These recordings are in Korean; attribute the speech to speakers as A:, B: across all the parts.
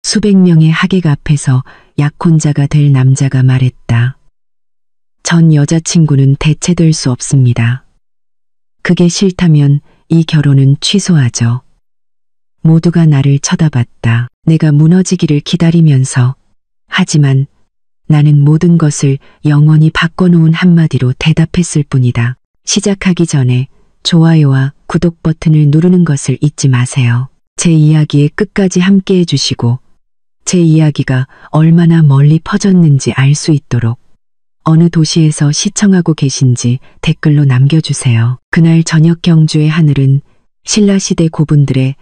A: 수백 명의 하객 앞에서 약혼자가 될 남자가 말했다. 전 여자친구는 대체될 수 없습니다. 그게 싫다면 이 결혼은 취소하죠. 모두가 나를 쳐다봤다. 내가 무너지기를 기다리면서 하지만 나는 모든 것을 영원히 바꿔놓은 한마디로 대답했을 뿐이다. 시작하기 전에 좋아요와 구독 버튼을 누르는 것을 잊지 마세요. 제 이야기에 끝까지 함께 해주시고 제 이야기가 얼마나 멀리 퍼졌는지 알 수 있도록 어느 도시에서 시청하고 계신지 댓글로 남겨주세요. 그날 저녁 경주의 하늘은 신라시대 고분들의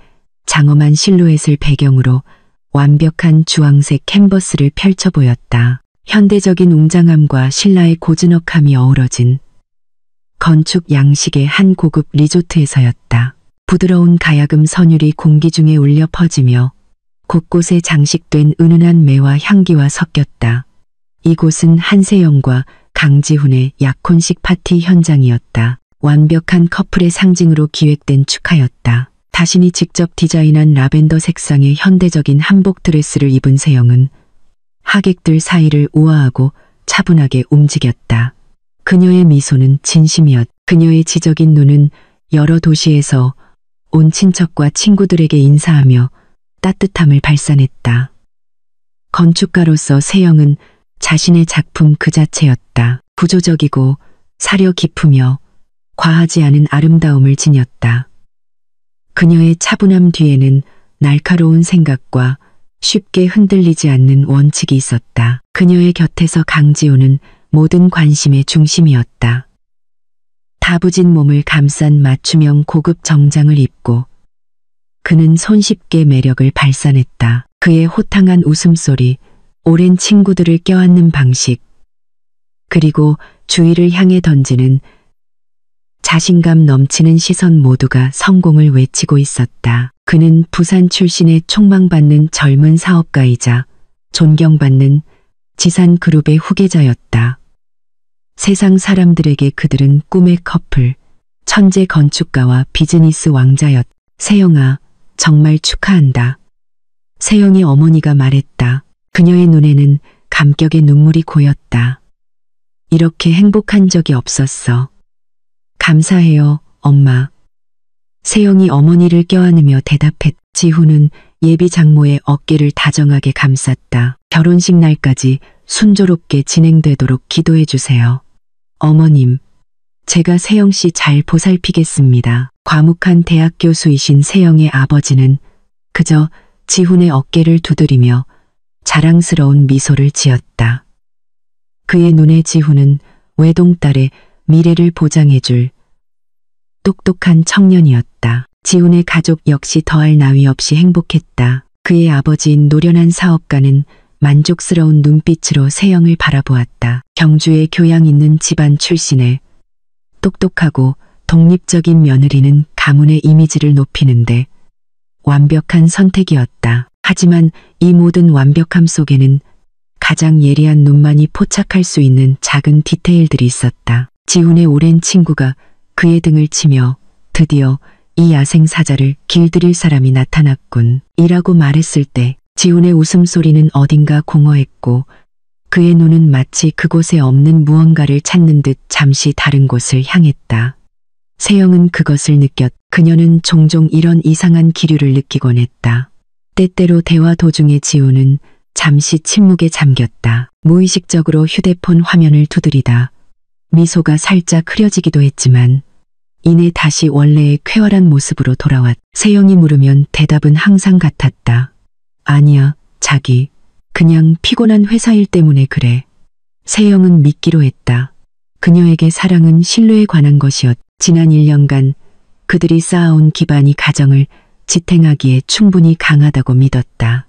A: 장엄한 실루엣을 배경으로 완벽한 주황색 캔버스를 펼쳐 보였다. 현대적인 웅장함과 신라의 고즈넉함이 어우러진 건축 양식의 한 고급 리조트에서였다. 부드러운 가야금 선율이 공기 중에 울려 퍼지며 곳곳에 장식된 은은한 매와 향기와 섞였다. 이곳은 한세영과 강지훈의 약혼식 파티 현장이었다. 완벽한 커플의 상징으로 기획된 축하였다. 자신이 직접 디자인한 라벤더 색상의 현대적인 한복 드레스를 입은 세영은 하객들 사이를 우아하고 차분하게 움직였다. 그녀의 미소는 진심이었다. 그녀의 지적인 눈은 여러 도시에서 온 친척과 친구들에게 인사하며 따뜻함을 발산했다. 건축가로서 세영은 자신의 작품 그 자체였다. 구조적이고 사려 깊으며 과하지 않은 아름다움을 지녔다. 그녀의 차분함 뒤에는 날카로운 생각과 쉽게 흔들리지 않는 원칙이 있었다. 그녀의 곁에서 강지호는 모든 관심의 중심이었다. 다부진 몸을 감싼 맞춤형 고급 정장을 입고 그는 손쉽게 매력을 발산했다. 그의 호탕한 웃음소리, 오랜 친구들을 껴안는 방식, 그리고 주위를 향해 던지는 자신감 넘치는 시선 모두가 성공을 외치고 있었다. 그는 부산 출신의 촉망받는 젊은 사업가이자 존경받는 지산그룹의 후계자였다. 세상 사람들에게 그들은 꿈의 커플, 천재 건축가와 비즈니스 왕자였다. 세영아, 정말 축하한다. 세영의 어머니가 말했다. 그녀의 눈에는 감격의 눈물이 고였다. 이렇게 행복한 적이 없었어. 감사해요, 엄마. 세영이 어머니를 껴안으며 대답했다. 지훈은 예비 장모의 어깨를 다정하게 감쌌다. 결혼식 날까지 순조롭게 진행되도록 기도해 주세요. 어머님, 제가 세영 씨 잘 보살피겠습니다. 과묵한 대학 교수이신 세영의 아버지는 그저 지훈의 어깨를 두드리며 자랑스러운 미소를 지었다. 그의 눈에 지훈은 외동딸의 미래를 보장해줄 똑똑한 청년이었다. 지훈의 가족 역시 더할 나위 없이 행복했다. 그의 아버지인 노련한 사업가는 만족스러운 눈빛으로 세영을 바라보았다. 경주의 교양 있는 집안 출신의 똑똑하고 독립적인 며느리는 가문의 이미지를 높이는데 완벽한 선택이었다. 하지만 이 모든 완벽함 속에는 가장 예리한 눈만이 포착할 수 있는 작은 디테일들이 있었다. 지훈의 오랜 친구가 그의 등을 치며 드디어 이 야생사자를 길들일 사람이 나타났군. 이라고 말했을 때 지훈의 웃음소리는 어딘가 공허했고 그의 눈은 마치 그곳에 없는 무언가를 찾는 듯 잠시 다른 곳을 향했다. 세영은 그것을 느꼈다. 그녀는 종종 이런 이상한 기류를 느끼곤 했다. 때때로 대화 도중에 지훈은 잠시 침묵에 잠겼다. 무의식적으로 휴대폰 화면을 두드리다 미소가 살짝 흐려지기도 했지만 이내 다시 원래의 쾌활한 모습으로 돌아왔다. 세영이 물으면 대답은 항상 같았다. 아니야, 자기. 그냥 피곤한 회사 일 때문에 그래. 세영은 믿기로 했다. 그녀에게 사랑은 신뢰에 관한 것이었다. 지난 1년간 그들이 쌓아온 기반이 가정을 지탱하기에 충분히 강하다고 믿었다.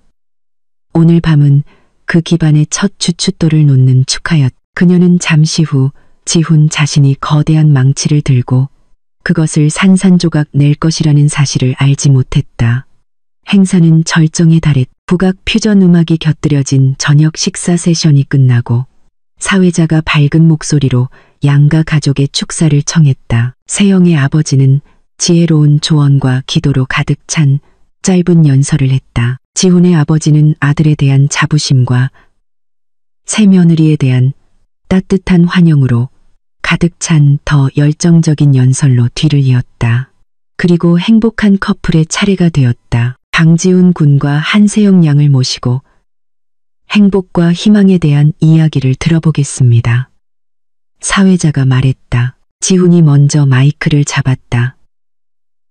A: 오늘 밤은 그 기반의 첫 주춧돌을 놓는 축하였다. 그녀는 잠시 후 지훈 자신이 거대한 망치를 들고 그것을 산산조각 낼 것이라는 사실을 알지 못했다. 행사는 절정에 달했다. 국악 퓨전 음악이 곁들여진 저녁 식사 세션이 끝나고 사회자가 밝은 목소리로 양가 가족의 축사를 청했다. 세영의 아버지는 지혜로운 조언과 기도로 가득 찬 짧은 연설을 했다. 지훈의 아버지는 아들에 대한 자부심과 새며느리에 대한 따뜻한 환영으로 가득 찬 더 열정적인 연설로 뒤를 이었다. 그리고 행복한 커플의 차례가 되었다. 방지훈 군과 한세영 양을 모시고 행복과 희망에 대한 이야기를 들어보겠습니다. 사회자가 말했다. 지훈이 먼저 마이크를 잡았다.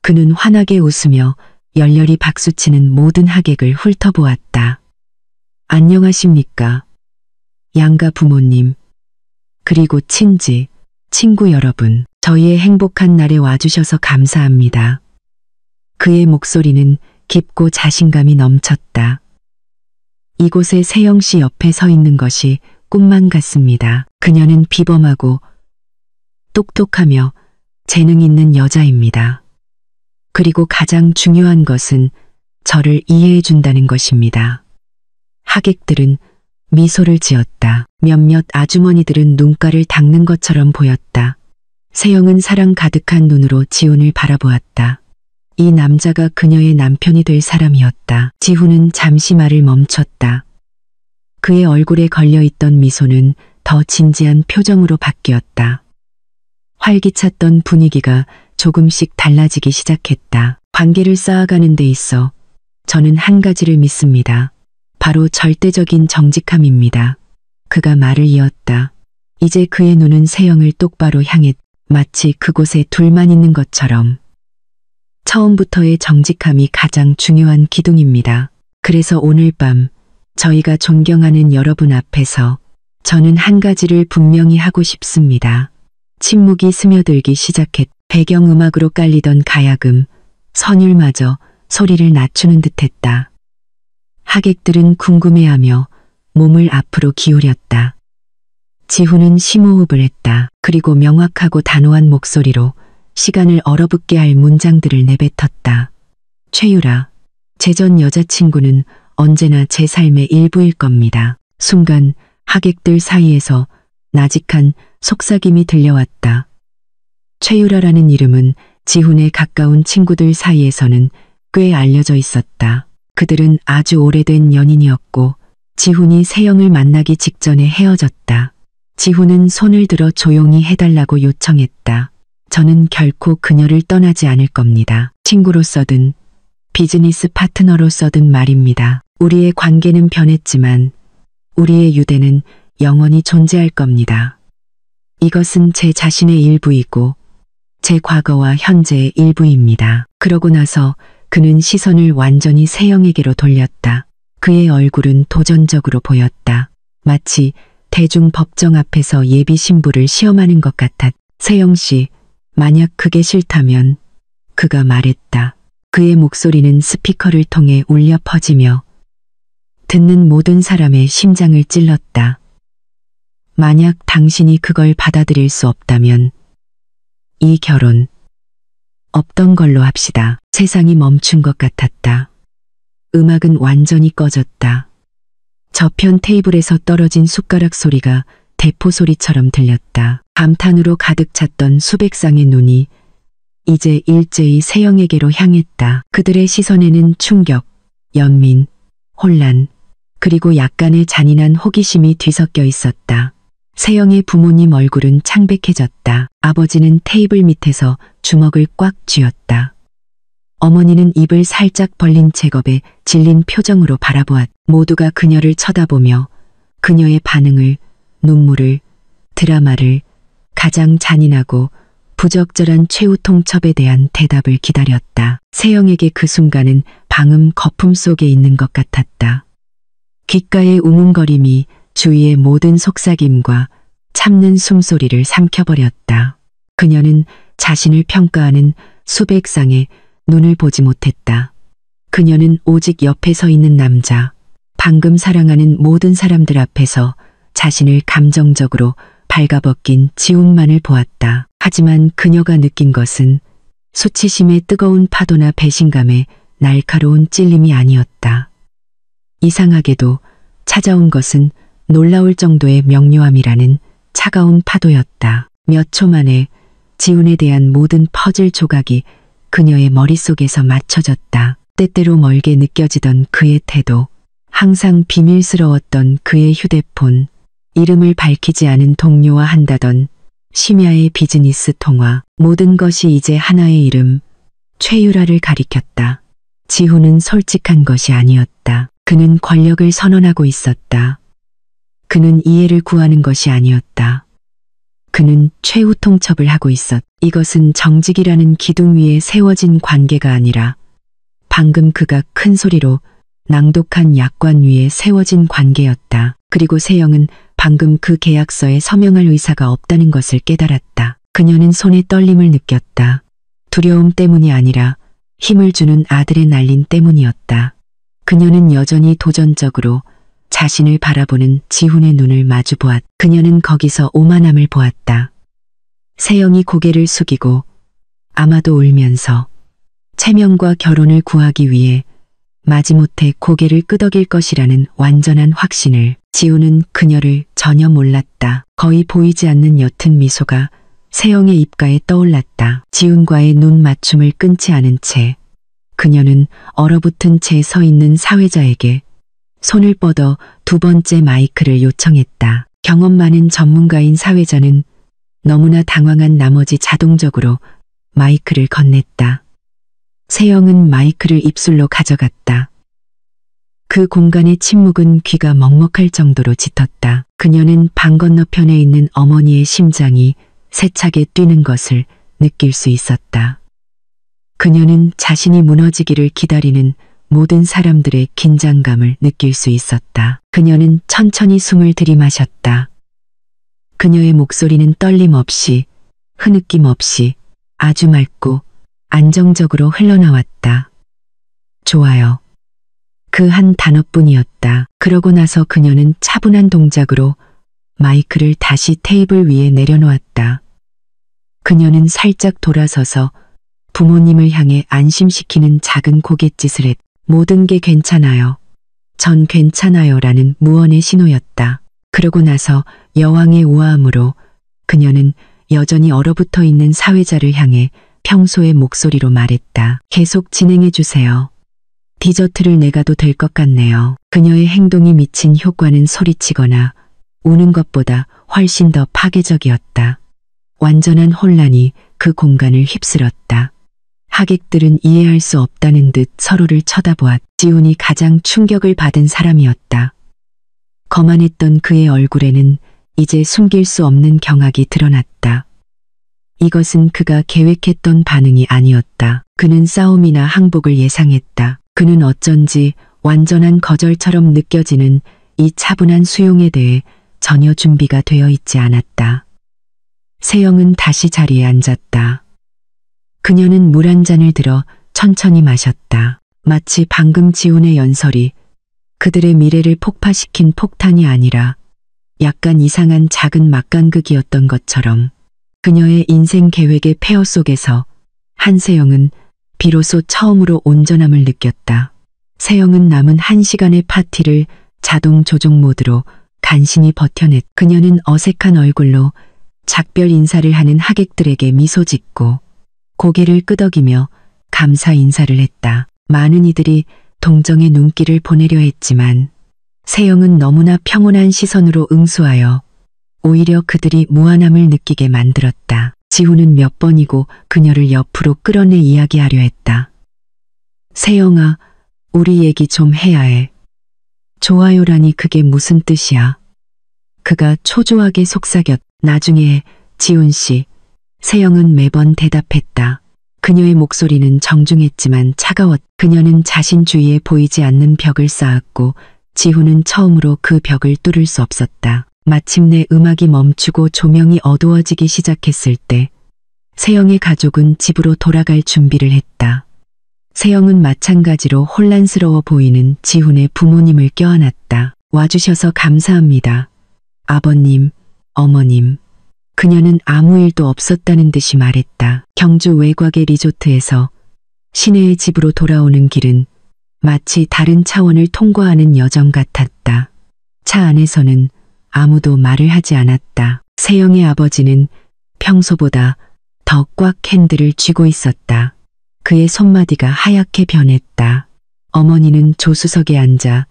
A: 그는 환하게 웃으며 열렬히 박수치는 모든 하객을 훑어보았다. 안녕하십니까. 양가 부모님, 그리고 친지, 친구 여러분, 저희의 행복한 날에 와주셔서 감사합니다. 그의 목소리는 깊고 자신감이 넘쳤다. 이곳에 세영 씨 옆에 서 있는 것이 꿈만 같습니다. 그녀는 비범하고 똑똑하며 재능 있는 여자입니다. 그리고 가장 중요한 것은 저를 이해해 준다는 것입니다. 하객들은 미소를 지었다. 몇몇 아주머니들은 눈가를 닦는 것처럼 보였다. 세영은 사랑 가득한 눈으로 지훈을 바라보았다. 이 남자가 그녀의 남편이 될 사람이었다. 지훈은 잠시 말을 멈췄다. 그의 얼굴에 걸려있던 미소는 더 진지한 표정으로 바뀌었다. 활기찼던 분위기가 조금씩 달라지기 시작했다. 관계를 쌓아가는 데 있어 저는 한 가지를 믿습니다. 바로 절대적인 정직함입니다. 그가 말을 이었다. 이제 그의 눈은 세영을 똑바로 향했, 마치 그곳에 둘만 있는 것처럼. 처음부터의 정직함이 가장 중요한 기둥입니다. 그래서 오늘 밤 저희가 존경하는 여러분 앞에서 저는 한 가지를 분명히 하고 싶습니다. 침묵이 스며들기 시작했. 배경음악으로 깔리던 가야금, 선율마저 소리를 낮추는 듯했다. 하객들은 궁금해하며 몸을 앞으로 기울였다. 지훈은 심호흡을 했다. 그리고 명확하고 단호한 목소리로 시간을 얼어붙게 할 문장들을 내뱉었다. 최유라, 제 전 여자친구는 언제나 제 삶의 일부일 겁니다. 순간 하객들 사이에서 나직한 속삭임이 들려왔다. 최유라라는 이름은 지훈의 가까운 친구들 사이에서는 꽤 알려져 있었다. 그들은 아주 오래된 연인이었고 지훈이 세영을 만나기 직전에 헤어졌다. 지훈은 손을 들어 조용히 해달라고 요청했다. 저는 결코 그녀를 떠나지 않을 겁니다. 친구로서든 비즈니스 파트너로서든 말입니다. 우리의 관계는 변했지만 우리의 유대는 영원히 존재할 겁니다. 이것은 제 자신의 일부이고 제 과거와 현재의 일부입니다. 그러고 나서 그는 시선을 완전히 세영에게로 돌렸다. 그의 얼굴은 도전적으로 보였다. 마치 대중법정 앞에서 예비 신부를 시험하는 것 같았. 세영 씨, 만약 그게 싫다면, 그가 말했다. 그의 목소리는 스피커를 통해 울려 퍼지며 듣는 모든 사람의 심장을 찔렀다. 만약 당신이 그걸 받아들일 수 없다면 이 결혼 없던 걸로 합시다. 세상이 멈춘 것 같았다. 음악은 완전히 꺼졌다. 저편 테이블에서 떨어진 숟가락 소리가 대포 소리처럼 들렸다. 감탄으로 가득 찼던 수백 쌍의 눈이 이제 일제히 세영에게로 향했다. 그들의 시선에는 충격, 연민, 혼란, 그리고 약간의 잔인한 호기심이 뒤섞여 있었다. 세영의 부모님 얼굴은 창백해졌다. 아버지는 테이블 밑에서 주먹을 꽉 쥐었다. 어머니는 입을 살짝 벌린 제겁에 질린 표정으로 바라보았다. 모두가 그녀를 쳐다보며 그녀의 반응을, 눈물을, 드라마를, 가장 잔인하고 부적절한 최후 통첩에 대한 대답을 기다렸다. 세영에게 그 순간은 방음 거품 속에 있는 것 같았다. 귓가의 우문거림이 주위의 모든 속삭임과 참는 숨소리를 삼켜버렸다. 그녀는 자신을 평가하는 수백 쌍의 눈을 보지 못했다. 그녀는 오직 옆에 서 있는 남자, 방금 사랑하는 모든 사람들 앞에서 자신을 감정적으로 발가벗긴 지훈만을 보았다. 하지만 그녀가 느낀 것은 수치심의 뜨거운 파도나 배신감의 날카로운 찔림이 아니었다. 이상하게도 찾아온 것은 놀라울 정도의 명료함이라는 차가운 파도였다. 몇 초 만에 지훈에 대한 모든 퍼즐 조각이 그녀의 머릿속에서 맞춰졌다. 때때로 멀게 느껴지던 그의 태도, 항상 비밀스러웠던 그의 휴대폰, 이름을 밝히지 않은 동료와 한다던 심야의 비즈니스 통화, 모든 것이 이제 하나의 이름, 최유라를 가리켰다. 지훈은 솔직한 것이 아니었다. 그는 권력을 선언하고 있었다. 그는 이해를 구하는 것이 아니었다. 그는 최후 통첩을 하고 이것은 정직이라는 기둥 위에 세워진 관계가 아니라 방금 그가 큰 소리로 낭독한 약관 위에 세워진 관계였다. 그리고 세영은 방금 그 계약서에 서명할 의사가 없다는 것을 깨달았다. 그녀는 손의 떨림을 느꼈다. 두려움 때문이 아니라 힘을 주는 아들의 날림 때문이었다. 그녀는 여전히 도전적으로 자신을 바라보는 지훈의 눈을 마주보았다. 그녀는 거기서 오만함을 보았다. 세영이 고개를 숙이고 아마도 울면서 채명과 결혼을 구하기 위해 마지못해 고개를 끄덕일 것이라는 완전한 확신을. 지훈은 그녀를 전혀 몰랐다. 거의 보이지 않는 옅은 미소가 세영의 입가에 떠올랐다. 지훈과의 눈 맞춤을 끊지 않은 채 그녀는 얼어붙은 채 서 있는 사회자에게 손을 뻗어 두 번째 마이크를 요청했다. 경험 많은 전문가인 사회자는 너무나 당황한 나머지 자동적으로 마이크를 건넸다. 세영은 마이크를 입술로 가져갔다. 그 공간의 침묵은 귀가 먹먹할 정도로 짙었다. 그녀는 방 건너편에 있는 어머니의 심장이 세차게 뛰는 것을 느낄 수 있었다. 그녀는 자신이 무너지기를 기다리는 모든 사람들의 긴장감을 느낄 수 있었다. 그녀는 천천히 숨을 들이마셨다. 그녀의 목소리는 떨림 없이, 흐느낌 없이 아주 맑고 안정적으로 흘러나왔다. 좋아요. 그 한 단어뿐이었다. 그러고 나서 그녀는 차분한 동작으로 마이크를 다시 테이블 위에 내려놓았다. 그녀는 살짝 돌아서서 부모님을 향해 안심시키는 작은 고갯짓을 했다. 모든 게 괜찮아요. 전 괜찮아요 라는 무언의 신호였다. 그러고 나서 여왕의 우아함으로 그녀는 여전히 얼어붙어 있는 사회자를 향해 평소의 목소리로 말했다. 계속 진행해 주세요. 디저트를 내가도 될 것 같네요. 그녀의 행동이 미친 효과는 소리치거나 우는 것보다 훨씬 더 파괴적이었다. 완전한 혼란이 그 공간을 휩쓸었다. 하객들은 이해할 수 없다는 듯 서로를 쳐다보았다. 지훈이 가장 충격을 받은 사람이었다. 거만했던 그의 얼굴에는 이제 숨길 수 없는 경악이 드러났다. 이것은 그가 계획했던 반응이 아니었다. 그는 싸움이나 항복을 예상했다. 그는 어쩐지 완전한 거절처럼 느껴지는 이 차분한 수용에 대해 전혀 준비가 되어 있지 않았다. 세영은 다시 자리에 앉았다. 그녀는 물 한 잔을 들어 천천히 마셨다. 마치 방금 지훈의 연설이 그들의 미래를 폭파시킨 폭탄이 아니라 약간 이상한 작은 막간극이었던 것처럼. 그녀의 인생 계획의 폐허 속에서 한세영은 비로소 처음으로 온전함을 느꼈다. 세영은 남은 1시간의 파티를 자동 조종 모드로 간신히 버텨냈다. 그녀는 어색한 얼굴로 작별 인사를 하는 하객들에게 미소 짓고 고개를 끄덕이며 감사 인사를 했다. 많은 이들이 동정의 눈길을 보내려 했지만 세영은 너무나 평온한 시선으로 응수하여 오히려 그들이 무한함을 느끼게 만들었다. 지훈은 몇 번이고 그녀를 옆으로 끌어내 이야기하려 했다. 세영아, 우리 얘기 좀 해야 해. 좋아요라니 그게 무슨 뜻이야? 그가 초조하게 속삭였다. 나중에 지훈 씨. 세영은 매번 대답했다. 그녀의 목소리는 정중했지만 차가웠다. 그녀는 자신 주위에 보이지 않는 벽을 쌓았고 지훈은 처음으로 그 벽을 뚫을 수 없었다. 마침내 음악이 멈추고 조명이 어두워지기 시작했을 때 세영의 가족은 집으로 돌아갈 준비를 했다. 세영은 마찬가지로 혼란스러워 보이는 지훈의 부모님을 껴안았다. 와주셔서 감사합니다. 아버님, 어머님. 그녀는 아무 일도 없었다는 듯이 말했다. 경주 외곽의 리조트에서 시내의 집으로 돌아오는 길은 마치 다른 차원을 통과하는 여정 같았다. 차 안에서는 아무도 말을 하지 않았다. 세영의 아버지는 평소보다 더 꽉 핸들을 쥐고 있었다. 그의 손마디가 하얗게 변했다. 어머니는 조수석에 앉아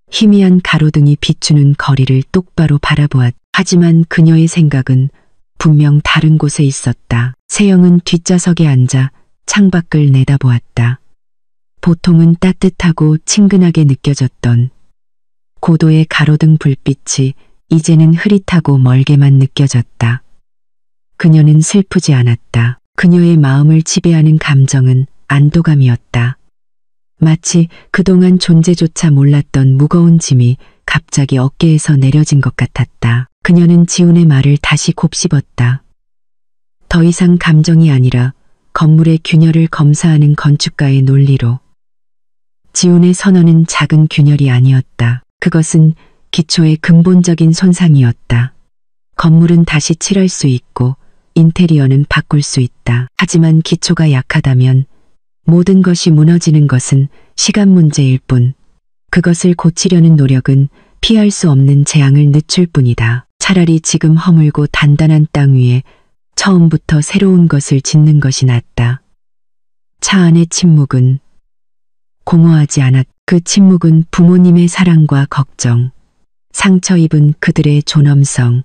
A: 희미한 가로등이 비추는 거리를 똑바로 바라보았다. 하지만 그녀의 생각은 분명 다른 곳에 있었다. 세영은 뒷좌석에 앉아 창밖을 내다보았다. 보통은 따뜻하고 친근하게 느껴졌던 고도의 가로등 불빛이 이제는 흐릿하고 멀게만 느껴졌다. 그녀는 슬프지 않았다. 그녀의 마음을 지배하는 감정은 안도감이었다. 마치 그동안 존재조차 몰랐던 무거운 짐이 갑자기 어깨에서 내려진 것 같았다. 그녀는 지훈의 말을 다시 곱씹었다. 더 이상 감정이 아니라 건물의 균열을 검사하는 건축가의 논리로. 지훈의 선언은 작은 균열이 아니었다. 그것은 기초의 근본적인 손상이었다. 건물은 다시 칠할 수 있고 인테리어는 바꿀 수 있다. 하지만 기초가 약하다면 모든 것이 무너지는 것은 시간 문제일 뿐, 그것을 고치려는 노력은 피할 수 없는 재앙을 늦출 뿐이다. 차라리 지금 허물고 단단한 땅 위에 처음부터 새로운 것을 짓는 것이 낫다. 차 안의 침묵은 공허하지 않았다. 그 침묵은 부모님의 사랑과 걱정, 상처 입은 그들의 존엄성,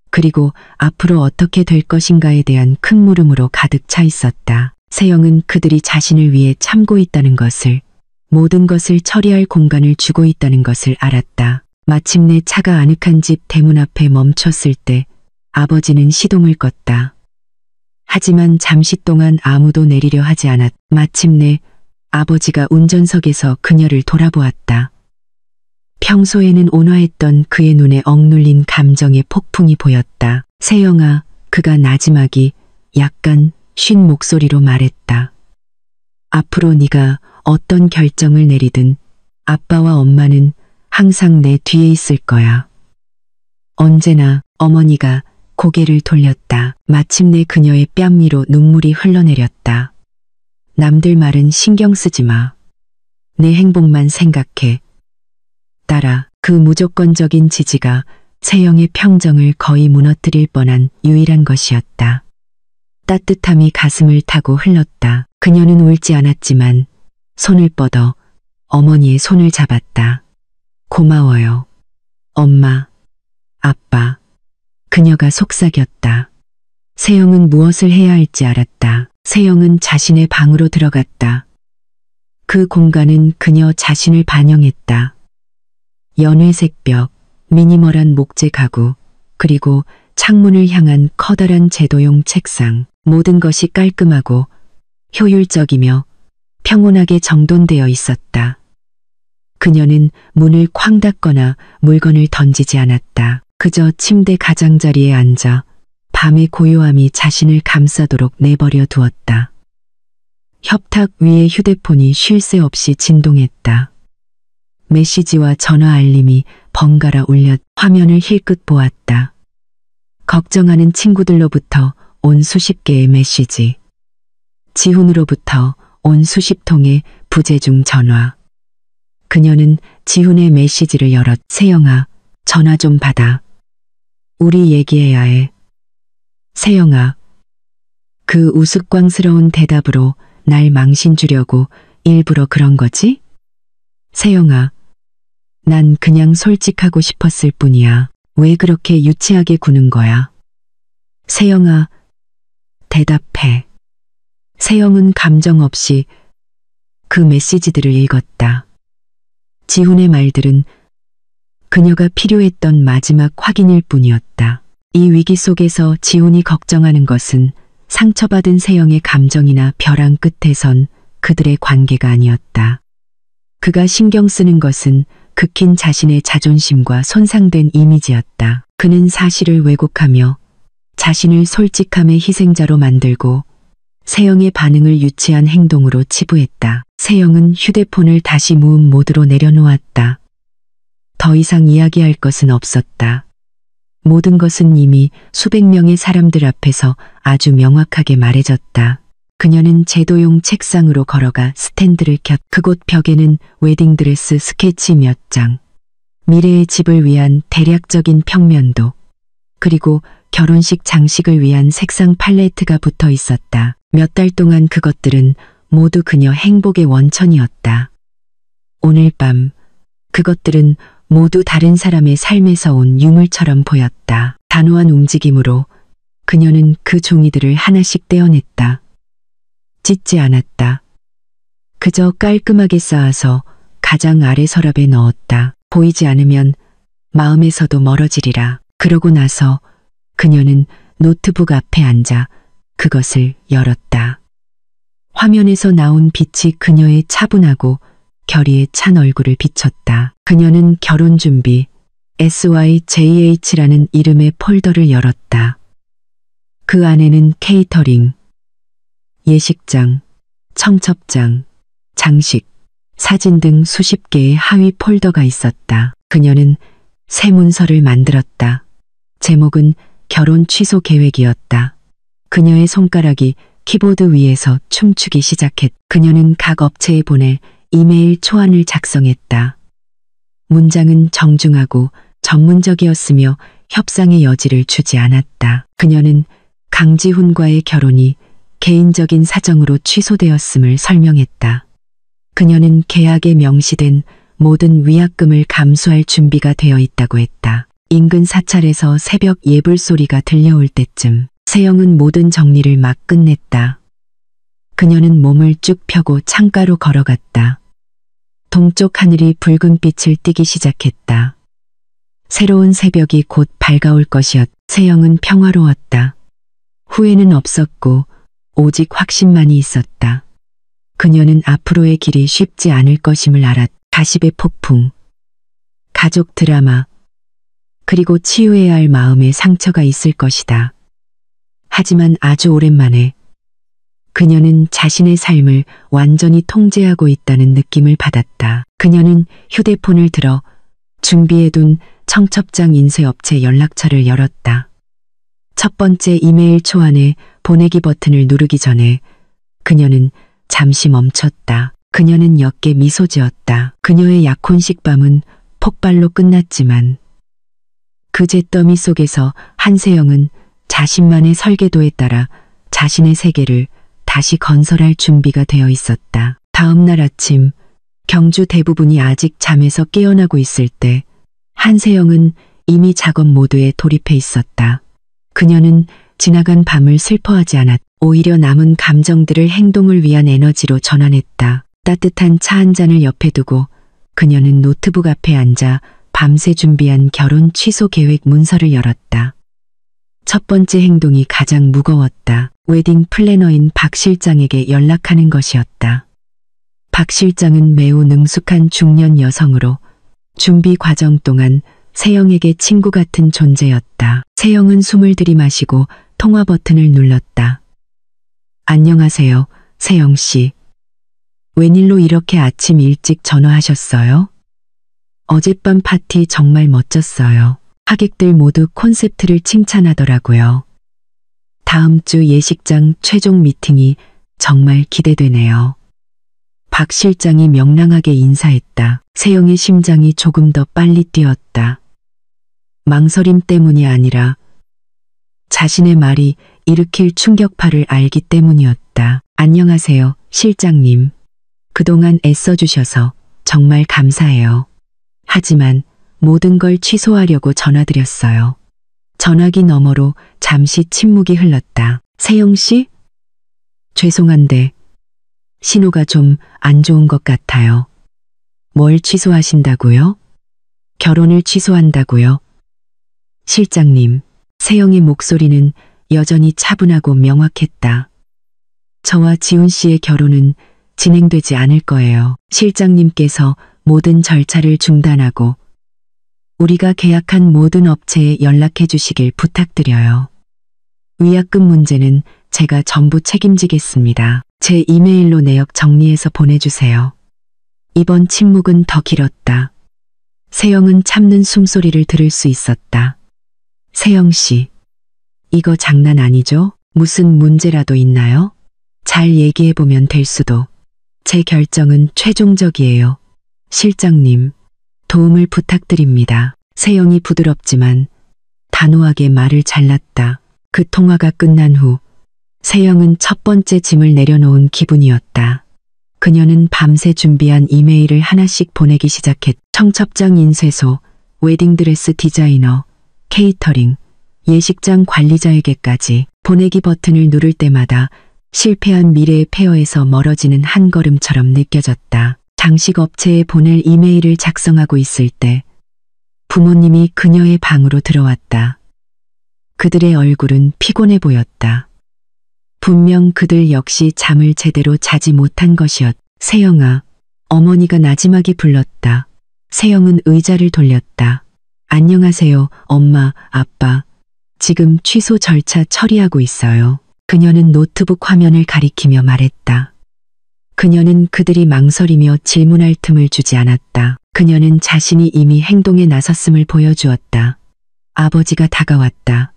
A: 그리고 앞으로 어떻게 될 것인가에 대한 큰 물음으로 가득 차 있었다. 세영은 그들이 자신을 위해 참고 있다는 것을, 모든 것을 처리할 공간을 주고 있다는 것을 알았다. 마침내 차가 아늑한 집 대문 앞에 멈췄을 때 아버지는 시동을 껐다. 하지만 잠시 동안 아무도 내리려 하지 않았다. 마침내 아버지가 운전석에서 그녀를 돌아보았다. 평소에는 온화했던 그의 눈에 억눌린 감정의 폭풍이 보였다. 세영아, 그가 나지막이 약간 쉰 목소리로 말했다. 앞으로 네가 어떤 결정을 내리든 아빠와 엄마는 항상 내 뒤에 있을 거야. 언제나. 어머니가 고개를 돌렸다. 마침내 그녀의 뺨 위로 눈물이 흘러내렸다. 남들 말은 신경 쓰지 마. 내 행복만 생각해. 딸아, 그 무조건적인 지지가 세영의 평정을 거의 무너뜨릴 뻔한 유일한 것이었다. 따뜻함이 가슴을 타고 흘렀다. 그녀는 울지 않았지만 손을 뻗어 어머니의 손을 잡았다. 고마워요. 엄마, 아빠. 그녀가 속삭였다. 세영은 무엇을 해야 할지 알았다. 세영은 자신의 방으로 들어갔다. 그 공간은 그녀 자신을 반영했다. 연회색 벽, 미니멀한 목재 가구, 그리고 창문을 향한 커다란 제도용 책상. 모든 것이 깔끔하고 효율적이며 평온하게 정돈되어 있었다. 그녀는 문을 쾅 닫거나 물건을 던지지 않았다. 그저 침대 가장자리에 앉아 밤의 고요함이 자신을 감싸도록 내버려 두었다. 협탁 위에 휴대폰이 쉴 새 없이 진동했다. 메시지와 전화 알림이 번갈아 울렸. 화면을 힐끗 보았다. 걱정하는 친구들로부터 온 수십 개의 메시지. 지훈으로부터 온 수십 통의 부재중 전화. 그녀는 지훈의 메시지를 열었. 세영아, 전화 좀 받아. 우리 얘기해야 해. 세영아. 그 우스꽝스러운 대답으로 날 망신 주려고 일부러 그런 거지? 세영아. 난 그냥 솔직하고 싶었을 뿐이야. 왜 그렇게 유치하게 구는 거야? 세영아. 대답해. 세영은 감정 없이 그 메시지들을 읽었다. 지훈의 말들은 그녀가 필요했던 마지막 확인일 뿐이었다. 이 위기 속에서 지훈이 걱정하는 것은 상처받은 세영의 감정이나 벼랑 끝에 선 그들의 관계가 아니었다. 그가 신경 쓰는 것은 극힌 자신의 자존심과 손상된 이미지였다. 그는 사실을 왜곡하며 자신을 솔직함의 희생자로 만들고 세영의 반응을 유치한 행동으로 치부했다. 세영은 휴대폰을 다시 무음 모드로 내려놓았다. 더 이상 이야기할 것은 없었다. 모든 것은 이미 수백 명의 사람들 앞에서 아주 명확하게 말해졌다. 그녀는 제도용 책상으로 걸어가 스탠드를 켰. 그곳 벽에는 웨딩드레스 스케치 몇 장, 미래의 집을 위한 대략적인 평면도, 그리고 결혼식 장식을 위한 색상 팔레트가 붙어 있었다. 몇 달 동안 그것들은 모두 그녀 행복의 원천이었다. 오늘 밤 그것들은 모두 다른 사람의 삶에서 온 유물처럼 보였다. 단호한 움직임으로 그녀는 그 종이들을 하나씩 떼어냈다. 찢지 않았다. 그저 깔끔하게 쌓아서 가장 아래 서랍에 넣었다. 보이지 않으면 마음에서도 멀어지리라. 그러고 나서 그녀는 노트북 앞에 앉아 그것을 열었다. 화면에서 나온 빛이 그녀의 차분하고 결의에 찬 얼굴을 비췄다. 그녀는 결혼 준비 SYJH라는 이름의 폴더를 열었다. 그 안에는 케이터링, 예식장, 청첩장, 장식, 사진 등 수십 개의 하위 폴더가 있었다. 그녀는 새 문서를 만들었다. 제목은 결혼 취소 계획이었다. 그녀의 손가락이 키보드 위에서 춤추기 시작했다. 그녀는 각 업체에 보낼 이메일 초안을 작성했다. 문장은 정중하고 전문적이었으며 협상의 여지를 주지 않았다. 그녀는 강지훈과의 결혼이 개인적인 사정으로 취소되었음을 설명했다. 그녀는 계약에 명시된 모든 위약금을 감수할 준비가 되어 있다고 했다. 인근 사찰에서 새벽 예불 소리가 들려올 때쯤 세영은 모든 정리를 막 끝냈다. 그녀는 몸을 쭉 펴고 창가로 걸어갔다. 동쪽 하늘이 붉은 빛을 띠기 시작했다. 새로운 새벽이 곧 밝아올 것이었다. 세영은 평화로웠다. 후회는 없었고 오직 확신만이 있었다. 그녀는 앞으로의 길이 쉽지 않을 것임을 알았다. 가십의 폭풍, 가족 드라마, 그리고 치유해야 할 마음의 상처가 있을 것이다. 하지만 아주 오랜만에 그녀는 자신의 삶을 완전히 통제하고 있다는 느낌을 받았다. 그녀는 휴대폰을 들어 준비해둔 청첩장 인쇄업체 연락처를 열었다. 첫 번째 이메일 초안에 보내기 버튼을 누르기 전에 그녀는 잠시 멈췄다. 그녀는 옅게 미소 지었다. 그녀의 약혼식 밤은 폭발로 끝났지만 그 잿더미 속에서 한세영은 자신만의 설계도에 따라 자신의 세계를 다시 건설할 준비가 되어 있었다. 다음 날 아침 경주 대부분이 아직 잠에서 깨어나고 있을 때 한세영은 이미 작업 모드에 돌입해 있었다. 그녀는 지나간 밤을 슬퍼하지 않았다. 오히려 남은 감정들을 행동을 위한 에너지로 전환했다. 따뜻한 차 한 잔을 옆에 두고 그녀는 노트북 앞에 앉아 밤새 준비한 결혼 취소 계획 문서를 열었다. 첫 번째 행동이 가장 무거웠다. 웨딩 플래너인 박 실장에게 연락하는 것이었다. 박 실장은 매우 능숙한 중년 여성으로 준비 과정 동안 세영에게 친구 같은 존재였다. 세영은 숨을 들이마시고 통화 버튼을 눌렀다. 안녕하세요, 세영 씨. 웬일로 이렇게 아침 일찍 전화하셨어요? 어젯밤 파티 정말 멋졌어요. 하객들 모두 콘셉트를 칭찬하더라고요. 다음 주 예식장 최종 미팅이 정말 기대되네요. 박 실장이 명랑하게 인사했다. 세영의 심장이 조금 더 빨리 뛰었다. 망설임 때문이 아니라 자신의 말이 일으킬 충격파를 알기 때문이었다. 안녕하세요, 실장님. 그동안 애써주셔서 정말 감사해요. 하지만 모든 걸 취소하려고 전화드렸어요. 전화기 너머로 잠시 침묵이 흘렀다. 세영 씨? 죄송한데 신호가 좀 안 좋은 것 같아요. 뭘 취소하신다고요? 결혼을 취소한다고요? 실장님, 세영의 목소리는 여전히 차분하고 명확했다. 저와 지훈 씨의 결혼은 진행되지 않을 거예요. 실장님께서 모든 절차를 중단하고 우리가 계약한 모든 업체에 연락해 주시길 부탁드려요. 위약금 문제는 제가 전부 책임지겠습니다. 제 이메일로 내역 정리해서 보내주세요. 이번 침묵은 더 길었다. 세영은 참는 숨소리를 들을 수 있었다. 세영 씨, 이거 장난 아니죠? 무슨 문제라도 있나요? 잘 얘기해보면 될 수도. 제 결정은 최종적이에요. 실장님, 도움을 부탁드립니다. 세영이 부드럽지만 단호하게 말을 잘랐다. 그 통화가 끝난 후 세영은 첫 번째 짐을 내려놓은 기분이었다. 그녀는 밤새 준비한 이메일을 하나씩 보내기 시작했. 청첩장 인쇄소, 웨딩드레스 디자이너, 케이터링, 예식장 관리자에게까지. 보내기 버튼을 누를 때마다 실패한 미래의 페어에서 멀어지는 한 걸음처럼 느껴졌다. 장식 업체에 보낼 이메일을 작성하고 있을 때 부모님이 그녀의 방으로 들어왔다. 그들의 얼굴은 피곤해 보였다. 분명 그들 역시 잠을 제대로 자지 못한 것이었다. 세영아, 어머니가 나지막이 불렀다. 세영은 의자를 돌렸다. 안녕하세요, 엄마, 아빠. 지금 취소 절차 처리하고 있어요. 그녀는 노트북 화면을 가리키며 말했다. 그녀는 그들이 망설이며 질문할 틈을 주지 않았다. 그녀는 자신이 이미 행동에 나섰음을 보여주었다. 아버지가 다가왔다.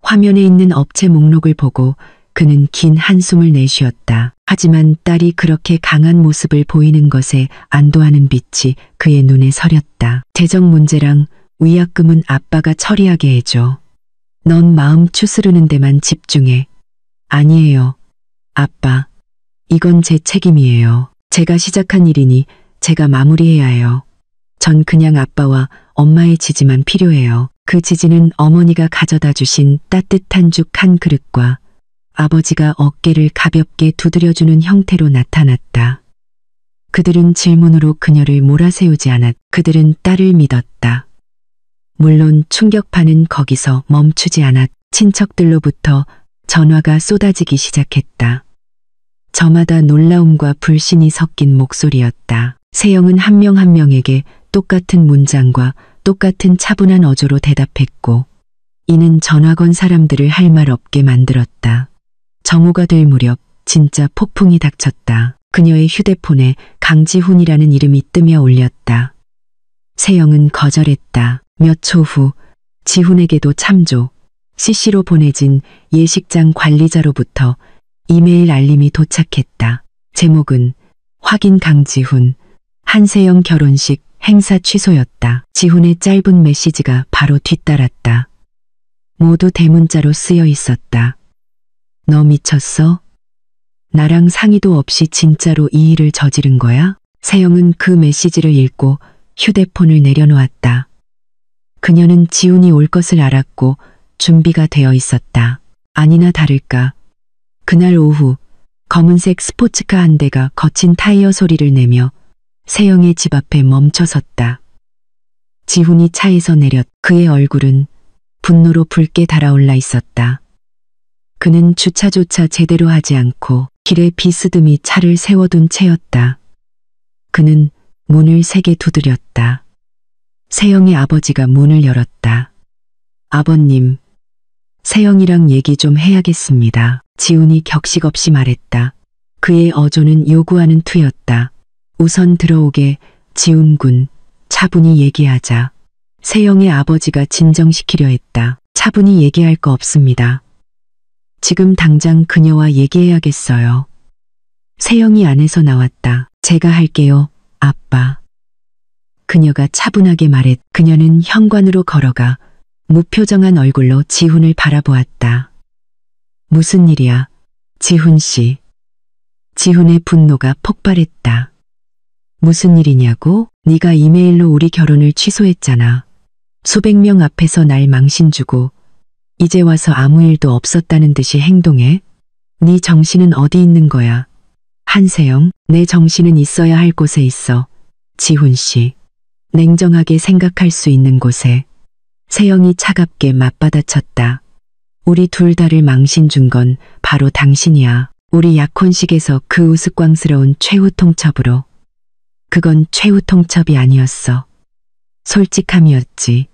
A: 화면에 있는 업체 목록을 보고 그는 긴 한숨을 내쉬었다. 하지만 딸이 그렇게 강한 모습을 보이는 것에 안도하는 빛이 그의 눈에 서렸다. 재정 문제랑 위약금은 아빠가 처리하게 해줘. 넌 마음 추스르는 데만 집중해. 아니에요. 아빠. 이건 제 책임이에요. 제가 시작한 일이니 제가 마무리해야 해요. 전 그냥 아빠와 엄마의 지지만 필요해요. 그 지지는 어머니가 가져다 주신 따뜻한 죽 한 그릇과 아버지가 어깨를 가볍게 두드려주는 형태로 나타났다. 그들은 질문으로 그녀를 몰아세우지 않았. 그들은 딸을 믿었다. 물론 충격파는 거기서 멈추지 않았. 친척들로부터 전화가 쏟아지기 시작했다. 저마다 놀라움과 불신이 섞인 목소리였다. 세영은 한 명 한 명에게 똑같은 문장과 똑같은 차분한 어조로 대답했고 이는 전화 건 사람들을 할 말 없게 만들었다. 정오가 될 무렵 진짜 폭풍이 닥쳤다. 그녀의 휴대폰에 강지훈이라는 이름이 뜨며 울렸다. 세영은 거절했다. 몇 초 후 지훈에게도 참조, CC로 보내진 예식장 관리자로부터 이메일 알림이 도착했다. 제목은 확인 강지훈, 한세영 결혼식 행사 취소였다. 지훈의 짧은 메시지가 바로 뒤따랐다. 모두 대문자로 쓰여 있었다. 너 미쳤어? 나랑 상의도 없이 진짜로 이 일을 저지른 거야? 세영은 그 메시지를 읽고 휴대폰을 내려놓았다. 그녀는 지훈이 올 것을 알았고 준비가 되어 있었다. 아니나 다를까. 그날 오후 검은색 스포츠카 한 대가 거친 타이어 소리를 내며 세영의 집 앞에 멈춰섰다. 지훈이 차에서 내렸. 그의 얼굴은 분노로 붉게 달아올라 있었다. 그는 주차조차 제대로 하지 않고 길에 비스듬히 차를 세워둔 채였다. 그는 문을 세게 두드렸다. 세영의 아버지가 문을 열었다. 아버님, 세영이랑 얘기 좀 해야겠습니다. 지훈이 격식 없이 말했다. 그의 어조는 요구하는 투였다. 우선 들어오게, 지훈 군, 차분히 얘기하자. 세영의 아버지가 진정시키려 했다. 차분히 얘기할 거 없습니다. 지금 당장 그녀와 얘기해야겠어요. 세영이 안에서 나왔다. 제가 할게요, 아빠. 그녀가 차분하게 말했. 그녀는 현관으로 걸어가 무표정한 얼굴로 지훈을 바라보았다. 무슨 일이야, 지훈 씨. 지훈의 분노가 폭발했다. 무슨 일이냐고? 네가 이메일로 우리 결혼을 취소했잖아. 수백 명 앞에서 날 망신 주고 이제 와서 아무 일도 없었다는 듯이 행동해? 네 정신은 어디 있는 거야? 한세영, 내 정신은 있어야 할 곳에 있어. 지훈 씨. 냉정하게 생각할 수 있는 곳에. 세영이 차갑게 맞받아쳤다. 우리 둘 다를 망신 준 건 바로 당신이야. 우리 약혼식에서 그 우스꽝스러운 최후 통첩으로. 그건 최후 통첩이 아니었어. 솔직함이었지.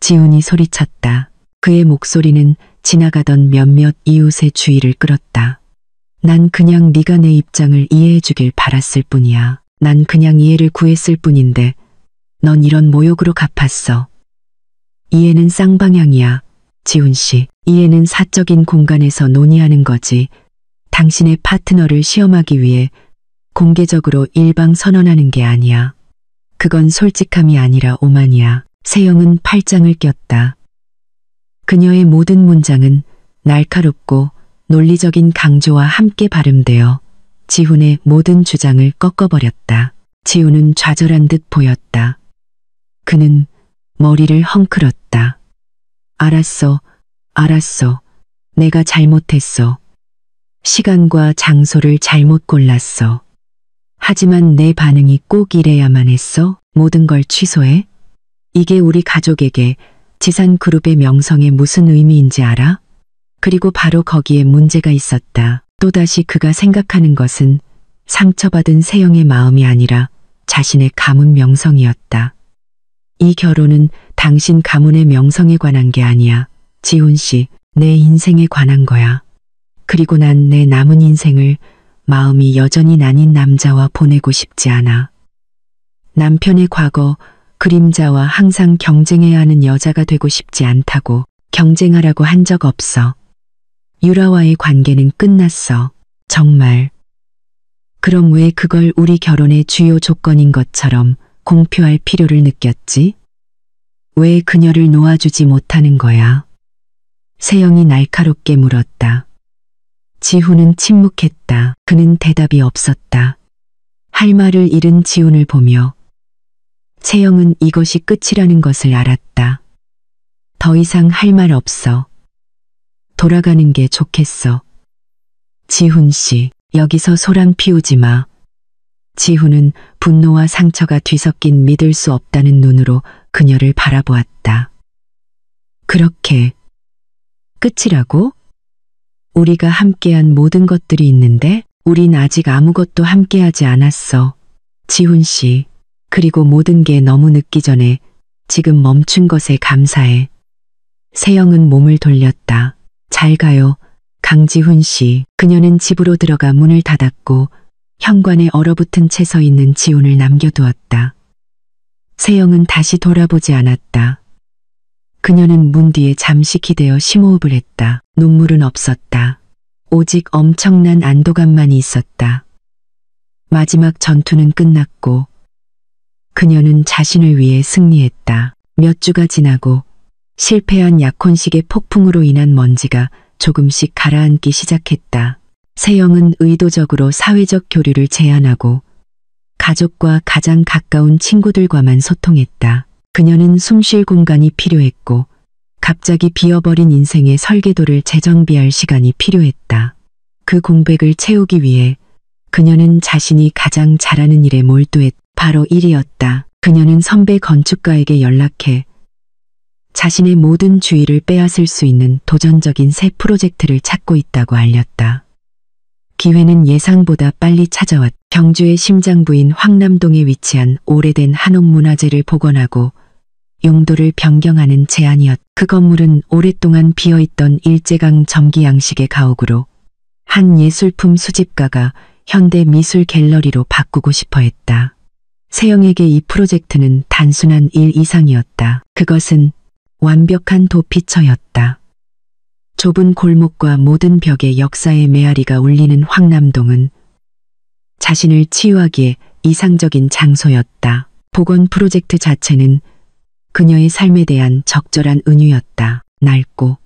A: 지훈이 소리쳤다. 그의 목소리는 지나가던 몇몇 이웃의 주의를 끌었다. 난 그냥 네가 내 입장을 이해해 주길 바랐을 뿐이야. 난 그냥 이해를 구했을 뿐인데 넌 이런 모욕으로 갚았어. 이해는 쌍방향이야, 지훈 씨. 이해는 사적인 공간에서 논의하는 거지. 당신의 파트너를 시험하기 위해 공개적으로 일방 선언하는 게 아니야. 그건 솔직함이 아니라 오만이야. 세영은 팔짱을 꼈다. 그녀의 모든 문장은 날카롭고 논리적인 강조와 함께 발음되어 지훈의 모든 주장을 꺾어버렸다. 지훈은 좌절한 듯 보였다. 그는 머리를 헝클었다. 알았어, 알았어. 내가 잘못했어. 시간과 장소를 잘못 골랐어. 하지만 내 반응이 꼭 이래야만 했어? 모든 걸 취소해? 이게 우리 가족에게 지산그룹의 명성에 무슨 의미인지 알아? 그리고 바로 거기에 문제가 있었다. 또다시 그가 생각하는 것은 상처받은 세영의 마음이 아니라 자신의 가문 명성이었다. 이 결혼은 당신 가문의 명성에 관한 게 아니야. 지훈 씨, 내 인생에 관한 거야. 그리고 난 내 남은 인생을 마음이 여전히 나뉜 남자와 보내고 싶지 않아. 남편의 과거, 그림자와 항상 경쟁해야 하는 여자가 되고 싶지 않다고. 경쟁하라고 한 적 없어. 유라와의 관계는 끝났어. 정말. 그럼 왜 그걸 우리 결혼의 주요 조건인 것처럼 공표할 필요를 느꼈지? 왜 그녀를 놓아주지 못하는 거야? 세영이 날카롭게 물었다. 지훈은 침묵했다. 그는 대답이 없었다. 할 말을 잃은 지훈을 보며 세영은 이것이 끝이라는 것을 알았다. 더 이상 할 말 없어. 돌아가는 게 좋겠어. 지훈 씨, 여기서 소란 피우지 마. 지훈은 분노와 상처가 뒤섞인 믿을 수 없다는 눈으로 그녀를 바라보았다. 그렇게 끝이라고? 우리가 함께한 모든 것들이 있는데 우린 아직 아무것도 함께하지 않았어. 지훈 씨, 그리고 모든 게 너무 늦기 전에 지금 멈춘 것에 감사해. 세영은 몸을 돌렸다. 잘 가요, 강지훈 씨. 그녀는 집으로 들어가 문을 닫았고 현관에 얼어붙은 채 서 있는 지훈을 남겨두었다. 세영은 다시 돌아보지 않았다. 그녀는 문 뒤에 잠시 기대어 심호흡을 했다. 눈물은 없었다. 오직 엄청난 안도감만이 있었다. 마지막 전투는 끝났고 그녀는 자신을 위해 승리했다. 몇 주가 지나고 실패한 약혼식의 폭풍으로 인한 먼지가 조금씩 가라앉기 시작했다. 세영은 의도적으로 사회적 교류를 제한하고 가족과 가장 가까운 친구들과만 소통했다. 그녀는 숨쉴 공간이 필요했고 갑자기 비어버린 인생의 설계도를 재정비할 시간이 필요했다. 그 공백을 채우기 위해 그녀는 자신이 가장 잘하는 일에 몰두했다. 바로 일이었다. 그녀는 선배 건축가에게 연락해 자신의 모든 주의를 빼앗을 수 있는 도전적인 새 프로젝트를 찾고 있다고 알렸다. 기회는 예상보다 빨리 찾아왔다. 경주의 심장부인 황남동에 위치한 오래된 한옥문화재를 복원하고 용도를 변경하는 제안이었다. 그 건물은 오랫동안 비어있던 일제강 점기 양식의 가옥으로 한 예술품 수집가가 현대 미술 갤러리로 바꾸고 싶어 했다. 세영에게 이 프로젝트는 단순한 일 이상이었다. 그것은 완벽한 도피처였다. 좁은 골목과 모든 벽에 역사의 메아리가 울리는 황남동은 자신을 치유하기에 이상적인 장소였다. 복원 프로젝트 자체는 그녀의 삶에 대한 적절한 은유였다. 낡고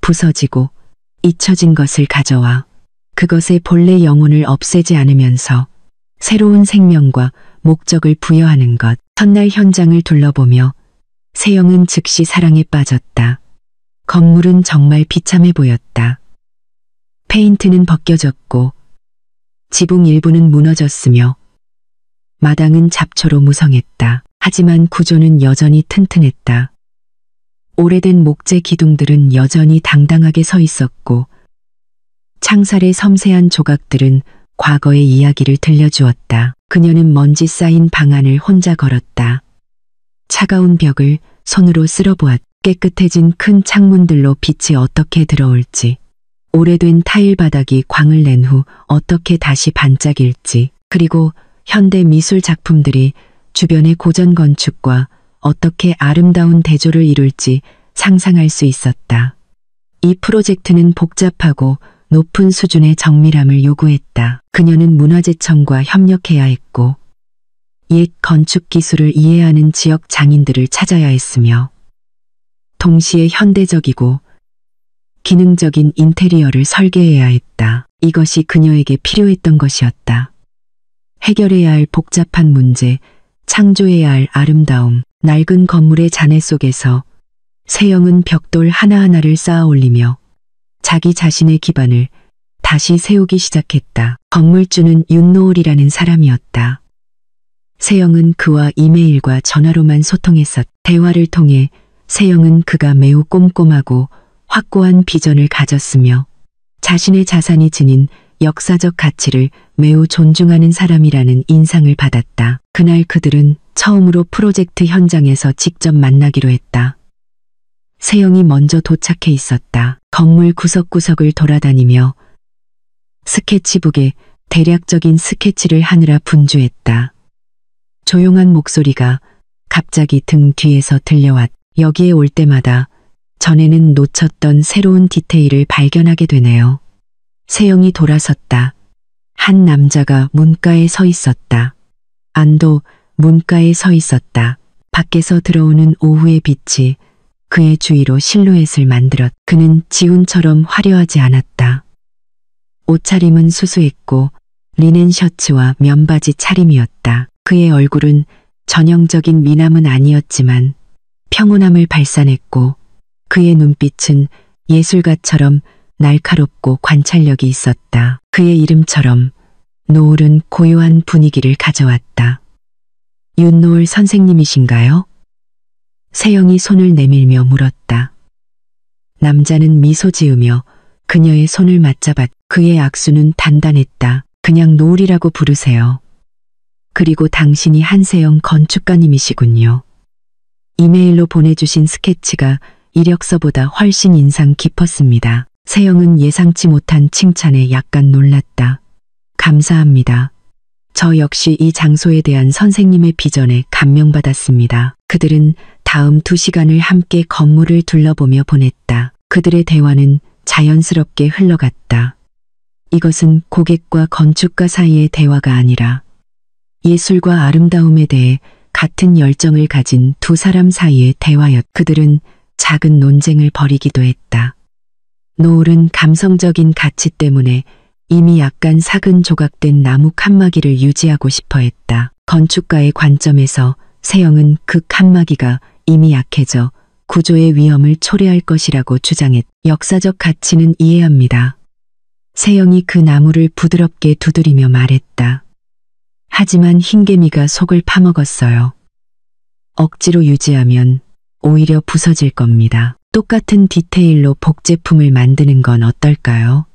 A: 부서지고 잊혀진 것을 가져와 그것의 본래 영혼을 없애지 않으면서 새로운 생명과 목적을 부여하는 것. 첫날 현장을 둘러보며 세영은 즉시 사랑에 빠졌다. 건물은 정말 비참해 보였다. 페인트는 벗겨졌고 지붕 일부는 무너졌으며 마당은 잡초로 무성했다. 하지만 구조는 여전히 튼튼했다. 오래된 목재 기둥들은 여전히 당당하게 서 있었고 창살의 섬세한 조각들은 과거의 이야기를 들려주었다. 그녀는 먼지 쌓인 방안을 혼자 걸었다. 차가운 벽을 손으로 쓸어보았다. 깨끗해진 큰 창문들로 빛이 어떻게 들어올지, 오래된 타일 바닥이 광을 낸 후 어떻게 다시 반짝일지, 그리고 현대 미술 작품들이 주변의 고전 건축과 어떻게 아름다운 대조를 이룰지 상상할 수 있었다. 이 프로젝트는 복잡하고 높은 수준의 정밀함을 요구했다. 그녀는 문화재청과 협력해야 했고 옛 건축 기술을 이해하는 지역 장인들을 찾아야 했으며 동시에 현대적이고 기능적인 인테리어를 설계해야 했다. 이것이 그녀에게 필요했던 것이었다. 해결해야 할 복잡한 문제, 창조해야 할 아름다움, 낡은 건물의 잔해 속에서 세영은 벽돌 하나하나를 쌓아 올리며 자기 자신의 기반을 다시 세우기 시작했다. 건물주는 윤노을이라는 사람이었다. 세영은 그와 이메일과 전화로만 소통했었다. 대화를 통해 세영은 그가 매우 꼼꼼하고 확고한 비전을 가졌으며 자신의 자산이 지닌 역사적 가치를 매우 존중하는 사람이라는 인상을 받았다. 그날 그들은 처음으로 프로젝트 현장에서 직접 만나기로 했다. 세영이 먼저 도착해 있었다. 건물 구석구석을 돌아다니며 스케치북에 대략적인 스케치를 하느라 분주했다. 조용한 목소리가 갑자기 등 뒤에서 들려왔다. 여기에 올 때마다 전에는 놓쳤던 새로운 디테일을 발견하게 되네요. 세영이 돌아섰다. 한 남자가 문가에 서 있었다. 안도 문가에 서 있었다. 밖에서 들어오는 오후의 빛이 그의 주위로 실루엣을 만들었다. 그는 지훈처럼 화려하지 않았다. 옷차림은 수수했고 리넨 셔츠와 면바지 차림이었다. 그의 얼굴은 전형적인 미남은 아니었지만 평온함을 발산했고 그의 눈빛은 예술가처럼 날카롭고 관찰력이 있었다. 그의 이름처럼 노을은 고요한 분위기를 가져왔다. 윤노을 선생님이신가요? 세영이 손을 내밀며 물었다. 남자는 미소 지으며 그녀의 손을 맞잡았다. 그의 악수는 단단했다. 그냥 노을이라고 부르세요. 그리고 당신이 한세영 건축가님이시군요. 이메일로 보내주신 스케치가 이력서보다 훨씬 인상 깊었습니다. 세영은 예상치 못한 칭찬에 약간 놀랐다. 감사합니다. 저 역시 이 장소에 대한 선생님의 비전에 감명받았습니다. 그들은 다음 2시간을 함께 건물을 둘러보며 보냈다. 그들의 대화는 자연스럽게 흘러갔다. 이것은 고객과 건축가 사이의 대화가 아니라 예술과 아름다움에 대해 같은 열정을 가진 두 사람 사이의 대화였다. 그들은 작은 논쟁을 벌이기도 했다. 노을은 감성적인 가치 때문에 이미 약간 삭은 조각된 나무 칸막이를 유지하고 싶어 했다. 건축가의 관점에서 세영은 그 칸막이가 이미 약해져 구조의 위험을 초래할 것이라고 주장했다. 역사적 가치는 이해합니다. 세영이 그 나무를 부드럽게 두드리며 말했다. 하지만 흰개미가 속을 파먹었어요. 억지로 유지하면 오히려 부서질 겁니다. 똑같은 디테일로 복제품을 만드는 건 어떨까요?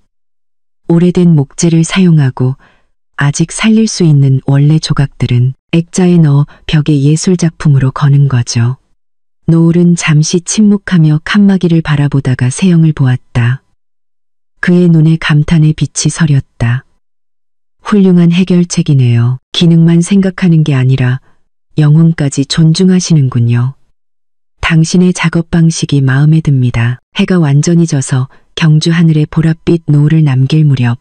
A: 오래된 목재를 사용하고 아직 살릴 수 있는 원래 조각들은 액자에 넣어 벽에 예술작품으로 거는 거죠. 노을은 잠시 침묵하며 칸막이를 바라보다가 세영을 보았다. 그의 눈에 감탄의 빛이 서렸다. 훌륭한 해결책이네요. 기능만 생각하는 게 아니라 영혼까지 존중하시는군요. 당신의 작업 방식이 마음에 듭니다. 해가 완전히 져서 경주 하늘에 보랏빛 노을을 남길 무렵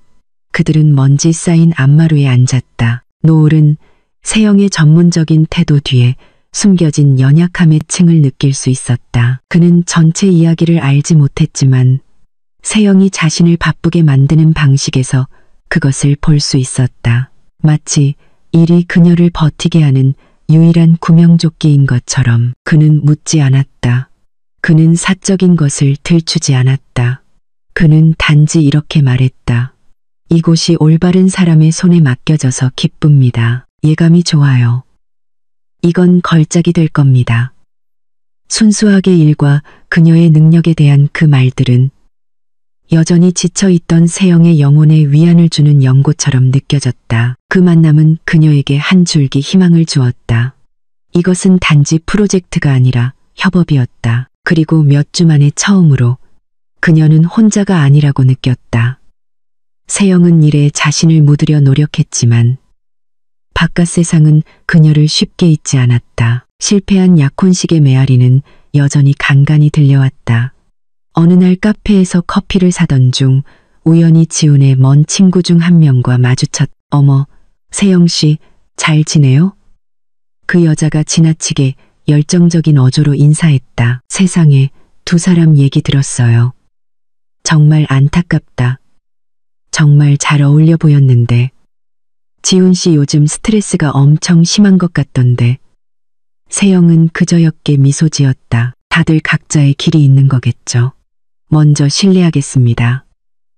A: 그들은 먼지 쌓인 안마루에 앉았다. 노을은 세영의 전문적인 태도 뒤에 숨겨진 연약함의 층을 느낄 수 있었다. 그는 전체 이야기를 알지 못했지만 세영이 자신을 바쁘게 만드는 방식에서 그것을 볼 수 있었다. 마치 일이 그녀를 버티게 하는 유일한 구명조끼인 것처럼. 그는 묻지 않았다. 그는 사적인 것을 들추지 않았다. 그는 단지 이렇게 말했다. 이곳이 올바른 사람의 손에 맡겨져서 기쁩니다. 예감이 좋아요. 이건 걸작이 될 겁니다. 순수하게 일과 그녀의 능력에 대한 그 말들은 여전히 지쳐있던 세영의 영혼에 위안을 주는 연고처럼 느껴졌다. 그 만남은 그녀에게 한 줄기 희망을 주었다. 이것은 단지 프로젝트가 아니라 협업이었다. 그리고 몇 주 만에 처음으로 그녀는 혼자가 아니라고 느꼈다. 세영은 일에 자신을 묻으려 노력했지만 바깥 세상은 그녀를 쉽게 잊지 않았다. 실패한 약혼식의 메아리는 여전히 간간히 들려왔다. 어느 날 카페에서 커피를 사던 중 우연히 지훈의 먼 친구 중 한 명과 마주쳤다. 어머, 세영 씨, 잘 지내요? 그 여자가 지나치게 열정적인 어조로 인사했다. 세상에, 두 사람 얘기 들었어요. 정말 안타깝다. 정말 잘 어울려 보였는데 지훈 씨 요즘 스트레스가 엄청 심한 것 같던데. 세영은 그저 옅게 미소 지었다. 다들 각자의 길이 있는 거겠죠. 먼저 실례하겠습니다.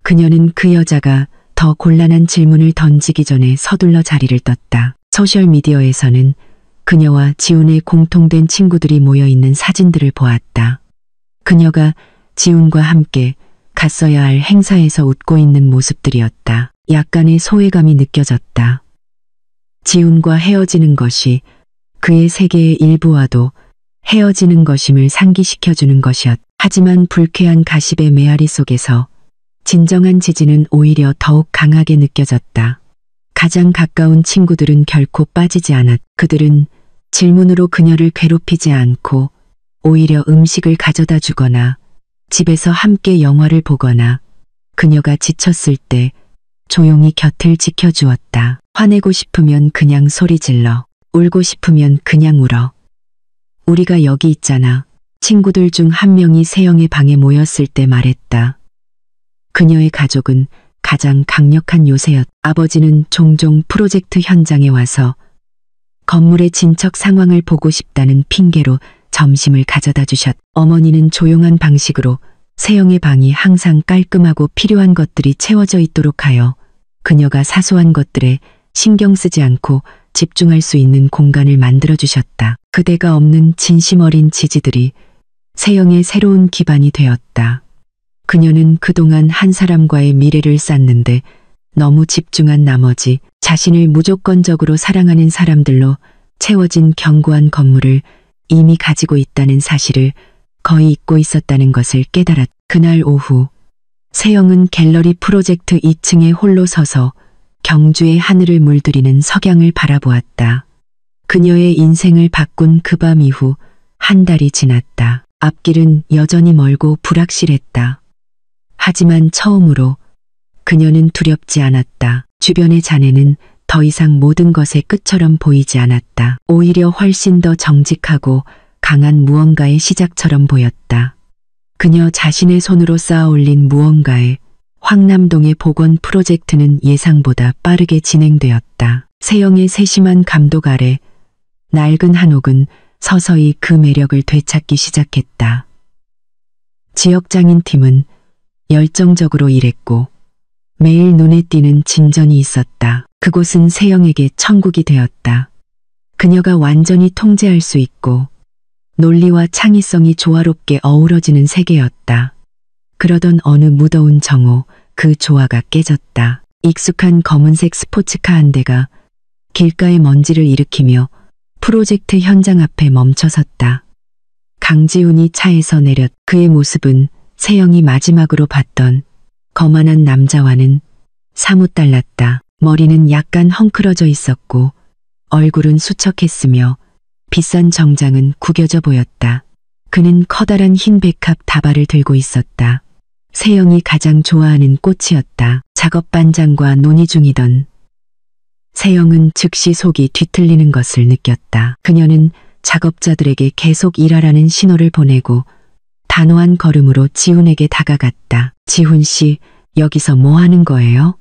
A: 그녀는 그 여자가 더 곤란한 질문을 던지기 전에 서둘러 자리를 떴다. 소셜미디어에서는 그녀와 지훈의 공통된 친구들이 모여있는 사진들을 보았다. 그녀가 지훈과 함께 갔어야 할 행사에서 웃고 있는 모습들이었다. 약간의 소외감이 느껴졌다. 지훈과 헤어지는 것이 그의 세계의 일부와도 헤어지는 것임을 상기시켜주는 것이었다. 하지만 불쾌한 가십의 메아리 속에서 진정한 지지는 오히려 더욱 강하게 느껴졌다. 가장 가까운 친구들은 결코 빠지지 않았다. 그들은 질문으로 그녀를 괴롭히지 않고 오히려 음식을 가져다 주거나 집에서 함께 영화를 보거나 그녀가 지쳤을 때 조용히 곁을 지켜주었다. 화내고 싶으면 그냥 소리 질러. 울고 싶으면 그냥 울어. 우리가 여기 있잖아. 친구들 중 한 명이 세영의 방에 모였을 때 말했다. 그녀의 가족은 가장 강력한 요새였다. 아버지는 종종 프로젝트 현장에 와서 건물의 진척 상황을 보고 싶다는 핑계로 점심을 가져다 주셨다. 어머니는 조용한 방식으로 세영의 방이 항상 깔끔하고 필요한 것들이 채워져 있도록 하여 그녀가 사소한 것들에 신경 쓰지 않고 집중할 수 있는 공간을 만들어 주셨다. 그대가 없는 진심 어린 지지들이 세영의 새로운 기반이 되었다. 그녀는 그동안 한 사람과의 미래를 쌓는데 너무 집중한 나머지 자신을 무조건적으로 사랑하는 사람들로 채워진 견고한 건물을 이미 가지고 있다는 사실을 거의 잊고 있었다는 것을 깨달았다. 그날 오후 세영은 갤러리 프로젝트 2층에 홀로 서서 경주의 하늘을 물들이는 석양을 바라보았다. 그녀의 인생을 바꾼 그 밤 이후 한 달이 지났다. 앞길은 여전히 멀고 불확실했다. 하지만 처음으로 그녀는 두렵지 않았다. 주변의 잔해는 더 이상 모든 것의 끝처럼 보이지 않았다. 오히려 훨씬 더 정직하고 강한 무언가의 시작처럼 보였다. 그녀 자신의 손으로 쌓아 올린 무언가에 황남동의 복원 프로젝트는 예상보다 빠르게 진행되었다. 세영의 세심한 감독 아래 낡은 한옥은 서서히 그 매력을 되찾기 시작했다. 지역장인팀은 열정적으로 일했고 매일 눈에 띄는 진전이 있었다. 그곳은 세영에게 천국이 되었다. 그녀가 완전히 통제할 수 있고 논리와 창의성이 조화롭게 어우러지는 세계였다. 그러던 어느 무더운 정오 그 조화가 깨졌다. 익숙한 검은색 스포츠카 한 대가 길가의 먼지를 일으키며 프로젝트 현장 앞에 멈춰섰다. 강지훈이 차에서 내렸. 그의 모습은 세영이 마지막으로 봤던 거만한 남자와는 사뭇 달랐다. 머리는 약간 헝클어져 있었고 얼굴은 수척했으며 비싼 정장은 구겨져 보였다. 그는 커다란 흰 백합 다발을 들고 있었다. 세영이 가장 좋아하는 꽃이었다. 작업 반장과 논의 중이던 세영은 즉시 속이 뒤틀리는 것을 느꼈다. 그녀는 작업자들에게 계속 일하라는 신호를 보내고 단호한 걸음으로 지훈에게 다가갔다. 지훈 씨, 여기서 뭐 하는 거예요?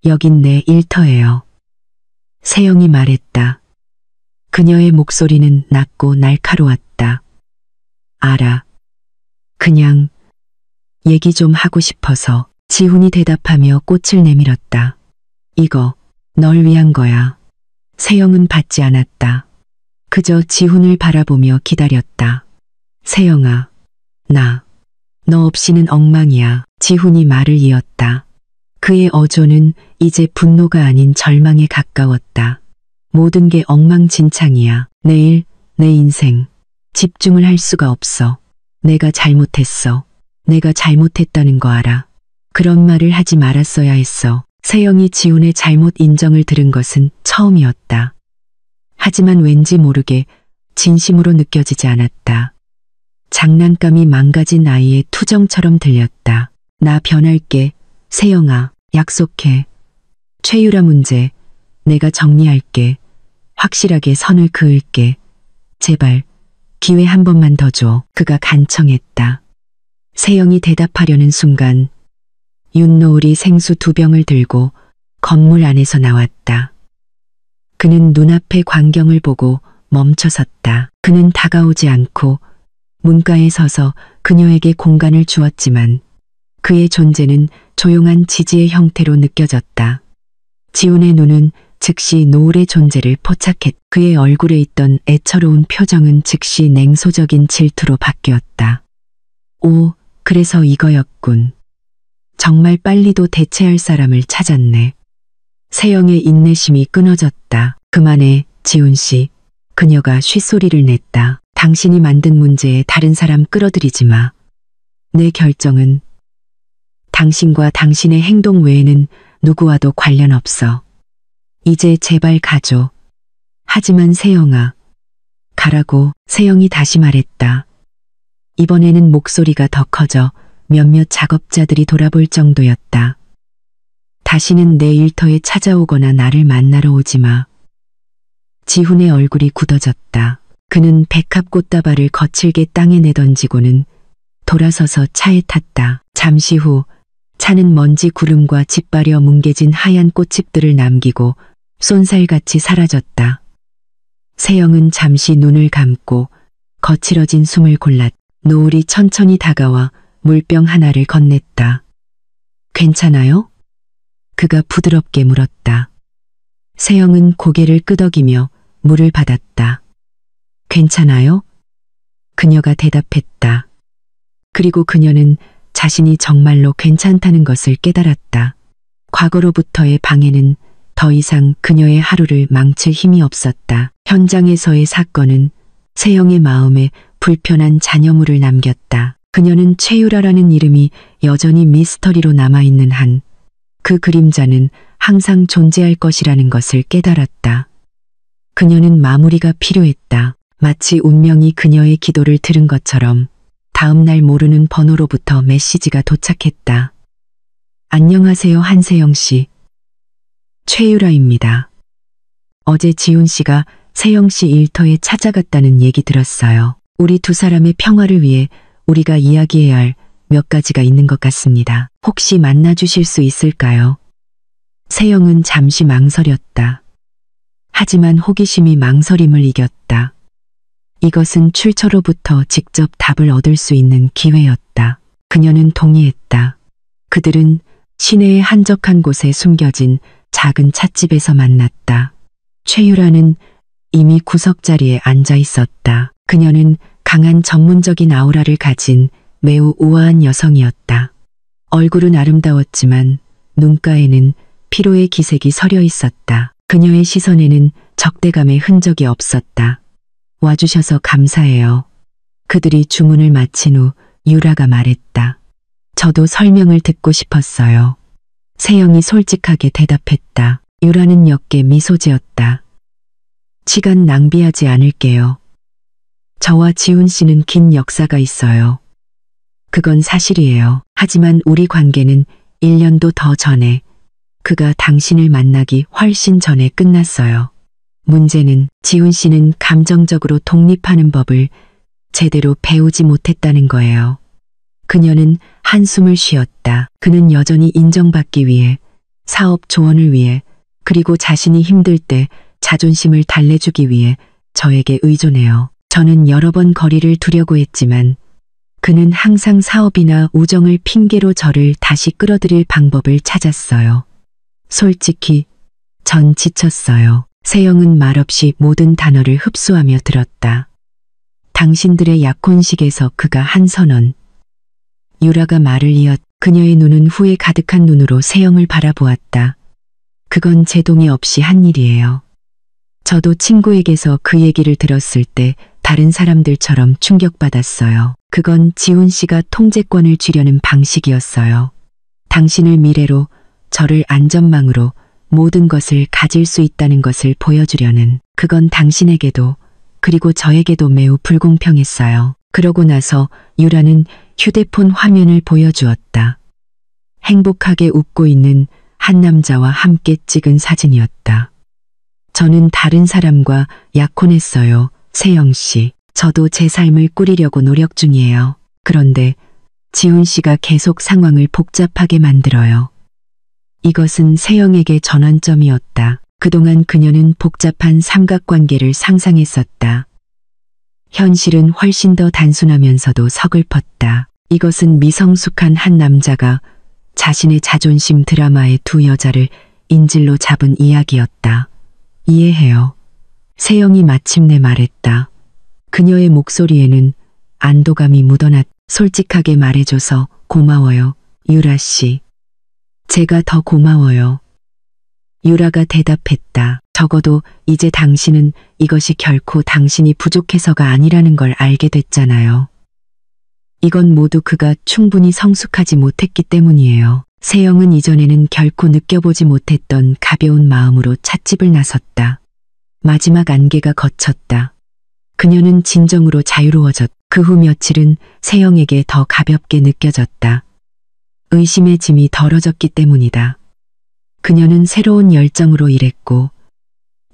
A: 여긴 내 일터예요. 세영이 말했다. 그녀의 목소리는 낮고 날카로웠다. 알아. 그냥 얘기 좀 하고 싶어서. 지훈이 대답하며 꽃을 내밀었다. 이거 널 위한 거야. 세영은 받지 않았다. 그저 지훈을 바라보며 기다렸다. 세영아, 너 없이는 엉망이야. 지훈이 말을 이었다. 그의 어조는 이제 분노가 아닌 절망에 가까웠다. 모든 게 엉망진창이야. 내일, 내 인생. 집중을 할 수가 없어. 내가 잘못했어. 내가 잘못했다는 거 알아. 그런 말을 하지 말았어야 했어. 세영이 지훈의 잘못 인정을 들은 것은 처음이었다. 하지만 왠지 모르게 진심으로 느껴지지 않았다. 장난감이 망가진 아이의 투정처럼 들렸다. 나 변할게. 세영아, 약속해. 최유라 문제, 내가 정리할게. 확실하게 선을 그을게. 제발, 기회 한 번만 더 줘. 그가 간청했다. 세영이 대답하려는 순간 윷노을이 생수 2병을 들고 건물 안에서 나왔다. 그는 눈앞의 광경을 보고 멈춰섰다. 그는 다가오지 않고 문가에 서서 그녀에게 공간을 주었지만 그의 존재는 조용한 지지의 형태로 느껴졌다. 지훈의 눈은 즉시 노을의 존재를 포착했. 그의 얼굴에 있던 애처로운 표정은 즉시 냉소적인 질투로 바뀌었다. 오, 그래서 이거였군. 정말 빨리도 대체할 사람을 찾았네. 세영의 인내심이 끊어졌다. 그만해, 지훈 씨. 그녀가 쉿소리를 냈다. 당신이 만든 문제에 다른 사람 끌어들이지 마. 내 결정은 당신과 당신의 행동 외에는 누구와도 관련 없어. 이제 제발 가줘. 하지만 세영아. 가라고. 세영이 다시 말했다. 이번에는 목소리가 더 커져 몇몇 작업자들이 돌아볼 정도였다. 다시는 내 일터에 찾아오거나 나를 만나러 오지 마. 지훈의 얼굴이 굳어졌다. 그는 백합 꽃다발을 거칠게 땅에 내던지고는 돌아서서 차에 탔다. 잠시 후 차는 먼지 구름과 짓바려 뭉개진 하얀 꽃잎들을 남기고 쏜살같이 사라졌다. 세영은 잠시 눈을 감고 거칠어진 숨을 골랐다. 노을이 천천히 다가와 물병 하나를 건넸다. 괜찮아요? 그가 부드럽게 물었다. 세영은 고개를 끄덕이며 물을 받았다. 괜찮아요? 그녀가 대답했다. 그리고 그녀는 자신이 정말로 괜찮다는 것을 깨달았다. 과거로부터의 방해는 더 이상 그녀의 하루를 망칠 힘이 없었다. 현장에서의 사건은 세영의 마음에 불편한 잔여물을 남겼다. 그녀는 최유라라는 이름이 여전히 미스터리로 남아있는 한 그 그림자는 항상 존재할 것이라는 것을 깨달았다. 그녀는 마무리가 필요했다. 마치 운명이 그녀의 기도를 들은 것처럼 다음 날 모르는 번호로부터 메시지가 도착했다. 안녕하세요, 한세영 씨. 최유라입니다. 어제 지훈 씨가 세영 씨 일터에 찾아갔다는 얘기 들었어요. 우리 두 사람의 평화를 위해 우리가 이야기해야 할 몇 가지가 있는 것 같습니다. 혹시 만나주실 수 있을까요? 세영은 잠시 망설였다. 하지만 호기심이 망설임을 이겼다. 이것은 출처로부터 직접 답을 얻을 수 있는 기회였다. 그녀는 동의했다. 그들은 시내의 한적한 곳에 숨겨진 작은 찻집에서 만났다. 최유라는 이미 구석자리에 앉아 있었다. 그녀는 강한 전문적인 아우라를 가진 매우 우아한 여성이었다. 얼굴은 아름다웠지만 눈가에는 피로의 기색이 서려 있었다. 그녀의 시선에는 적대감의 흔적이 없었다. 와주셔서 감사해요. 그들이 주문을 마친 후 유라가 말했다. 저도 설명을 듣고 싶었어요. 세영이 솔직하게 대답했다. 유라는 옅게 미소 지었다. 시간 낭비하지 않을게요. 저와 지훈 씨는 긴 역사가 있어요. 그건 사실이에요. 하지만 우리 관계는 1년도 더 전에 그가 당신을 만나기 훨씬 전에 끝났어요. 문제는 지훈 씨는 감정적으로 독립하는 법을 제대로 배우지 못했다는 거예요. 그녀는 한숨을 쉬었다. 그는 여전히 인정받기 위해, 사업 조언을 위해, 그리고 자신이 힘들 때 자존심을 달래주기 위해 저에게 의존해요. 저는 여러 번 거리를 두려고 했지만 그는 항상 사업이나 우정을 핑계로 저를 다시 끌어들일 방법을 찾았어요. 솔직히 전 지쳤어요. 세영은 말없이 모든 단어를 흡수하며 들었다. 당신들의 약혼식에서 그가 한 선언. 유라가 말을 그녀의 눈은 후회 가득한 눈으로 세영을 바라보았다. 그건 제 동의 없이 한 일이에요. 저도 친구에게서 그 얘기를 들었을 때 다른 사람들처럼 충격받았어요. 그건 지훈 씨가 통제권을 쥐려는 방식이었어요. 당신을 미래로, 저를 안전망으로 모든 것을 가질 수 있다는 것을 보여주려는. 그건 당신에게도 그리고 저에게도 매우 불공평했어요. 그러고 나서 유라는 휴대폰 화면을 보여주었다. 행복하게 웃고 있는 한 남자와 함께 찍은 사진이었다. 저는 다른 사람과 약혼했어요, 세영 씨. 저도 제 삶을 꾸리려고 노력 중이에요. 그런데 지훈 씨가 계속 상황을 복잡하게 만들어요. 이것은 세영에게 전환점이었다. 그동안 그녀는 복잡한 삼각관계를 상상했었다. 현실은 훨씬 더 단순하면서도 서글펐다. 이것은 미성숙한 한 남자가 자신의 자존심 드라마의 두 여자를 인질로 잡은 이야기였다. 이해해요. 세영이 마침내 말했다. 그녀의 목소리에는 안도감이 묻어났다. 솔직하게 말해줘서 고마워요, 유라 씨. 제가 더 고마워요. 유라가 대답했다. 적어도 이제 당신은 이것이 결코 당신이 부족해서가 아니라는 걸 알게 됐잖아요. 이건 모두 그가 충분히 성숙하지 못했기 때문이에요. 세영은 이전에는 결코 느껴보지 못했던 가벼운 마음으로 찻집을 나섰다. 마지막 안개가 걷혔다. 그녀는 진정으로 자유로워졌다. 그 후 며칠은 세영에게 더 가볍게 느껴졌다. 의심의 짐이 덜어졌기 때문이다. 그녀는 새로운 열정으로 일했고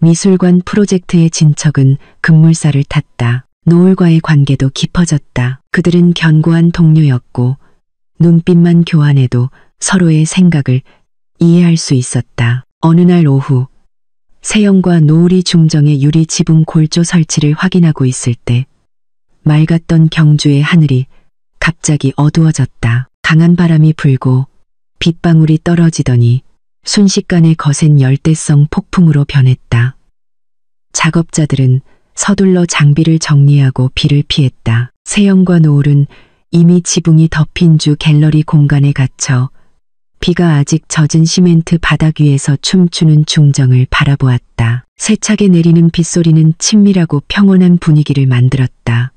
A: 미술관 프로젝트의 진척은 급물살을 탔다. 노을과의 관계도 깊어졌다. 그들은 견고한 동료였고 눈빛만 교환해도 서로의 생각을 이해할 수 있었다. 어느 날 오후 세영과 노을이 중정의 유리 지붕 골조 설치를 확인하고 있을 때 맑았던 경주의 하늘이 갑자기 어두워졌다. 강한 바람이 불고 빗방울이 떨어지더니 순식간에 거센 열대성 폭풍으로 변했다. 작업자들은 서둘러 장비를 정리하고 비를 피했다. 세영과 노을은 이미 지붕이 덮인 주 갤러리 공간에 갇혀 비가 아직 젖은 시멘트 바닥 위에서 춤추는 중정을 바라보았다. 세차게 내리는 빗소리는 친밀하고 평온한 분위기를 만들었다.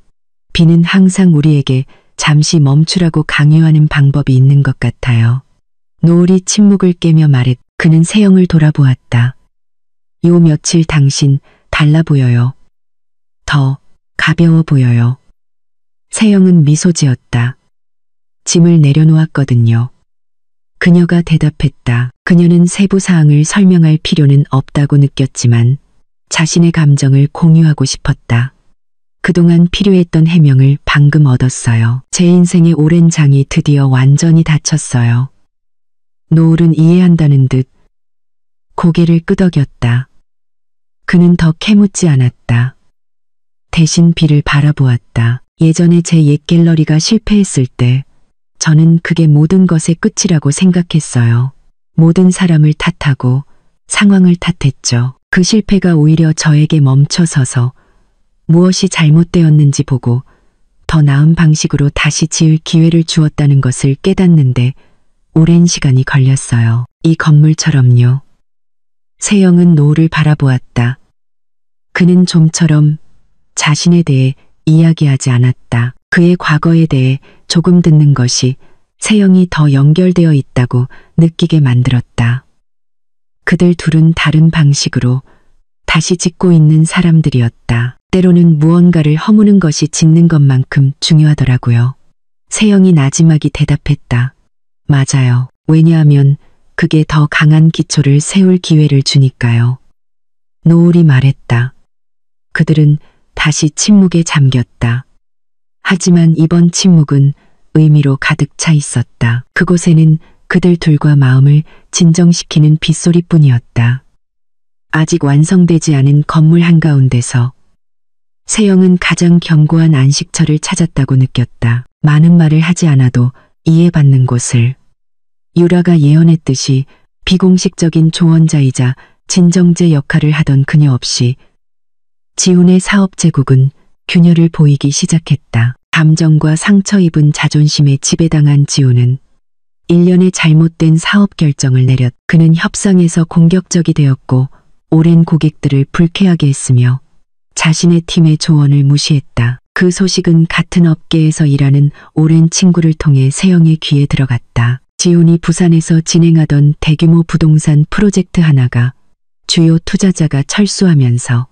A: 비는 항상 우리에게 잠시 멈추라고 강요하는 방법이 있는 것 같아요. 노을이 침묵을 깨며 말했. 그는 세영을 돌아보았다. 요 며칠 당신 달라 보여요. 더 가벼워 보여요. 세영은 미소 지었다. 짐을 내려놓았거든요. 그녀가 대답했다. 그녀는 세부 사항을 설명할 필요는 없다고 느꼈지만 자신의 감정을 공유하고 싶었다. 그동안 필요했던 해명을 방금 얻었어요. 제 인생의 오랜 장이 드디어 완전히 닫혔어요. 노을은 이해한다는 듯 고개를 끄덕였다. 그는 더 캐묻지 않았다. 대신 비를 바라보았다. 예전에 제 옛 갤러리가 실패했을 때 저는 그게 모든 것의 끝이라고 생각했어요. 모든 사람을 탓하고 상황을 탓했죠. 그 실패가 오히려 저에게 멈춰서서 무엇이 잘못되었는지 보고 더 나은 방식으로 다시 지을 기회를 주었다는 것을 깨닫는데 오랜 시간이 걸렸어요. 이 건물처럼요. 세영은 노을을 바라보았다. 그는 좀처럼 자신에 대해 이야기하지 않았다. 그의 과거에 대해 조금 듣는 것이 세영이 더 연결되어 있다고 느끼게 만들었다. 그들 둘은 다른 방식으로 다시 짓고 있는 사람들이었다. 때로는 무언가를 허무는 것이 짓는 것만큼 중요하더라고요. 세영이 나지막이 대답했다. 맞아요. 왜냐하면 그게 더 강한 기초를 세울 기회를 주니까요. 노을이 말했다. 그들은 다시 침묵에 잠겼다. 하지만 이번 침묵은 의미로 가득 차 있었다. 그곳에는 그들 둘과 마음을 진정시키는 빗소리뿐이었다. 아직 완성되지 않은 건물 한가운데서 세영은 가장 견고한 안식처를 찾았다고 느꼈다. 많은 말을 하지 않아도 이해받는 곳을. 유라가 예언했듯이 비공식적인 조언자이자 진정제 역할을 하던 그녀 없이 지훈의 사업 제국은 균열을 보이기 시작했다. 감정과 상처 입은 자존심에 지배당한 지훈은 일련의 잘못된 사업 결정을 내렸. 그는 협상에서 공격적이 되었고 오랜 고객들을 불쾌하게 했으며 자신의 팀의 조언을 무시했다. 그 소식은 같은 업계에서 일하는 오랜 친구를 통해 세영의 귀에 들어갔다. 지훈이 부산에서 진행하던 대규모 부동산 프로젝트 하나가 주요 투자자가 철수하면서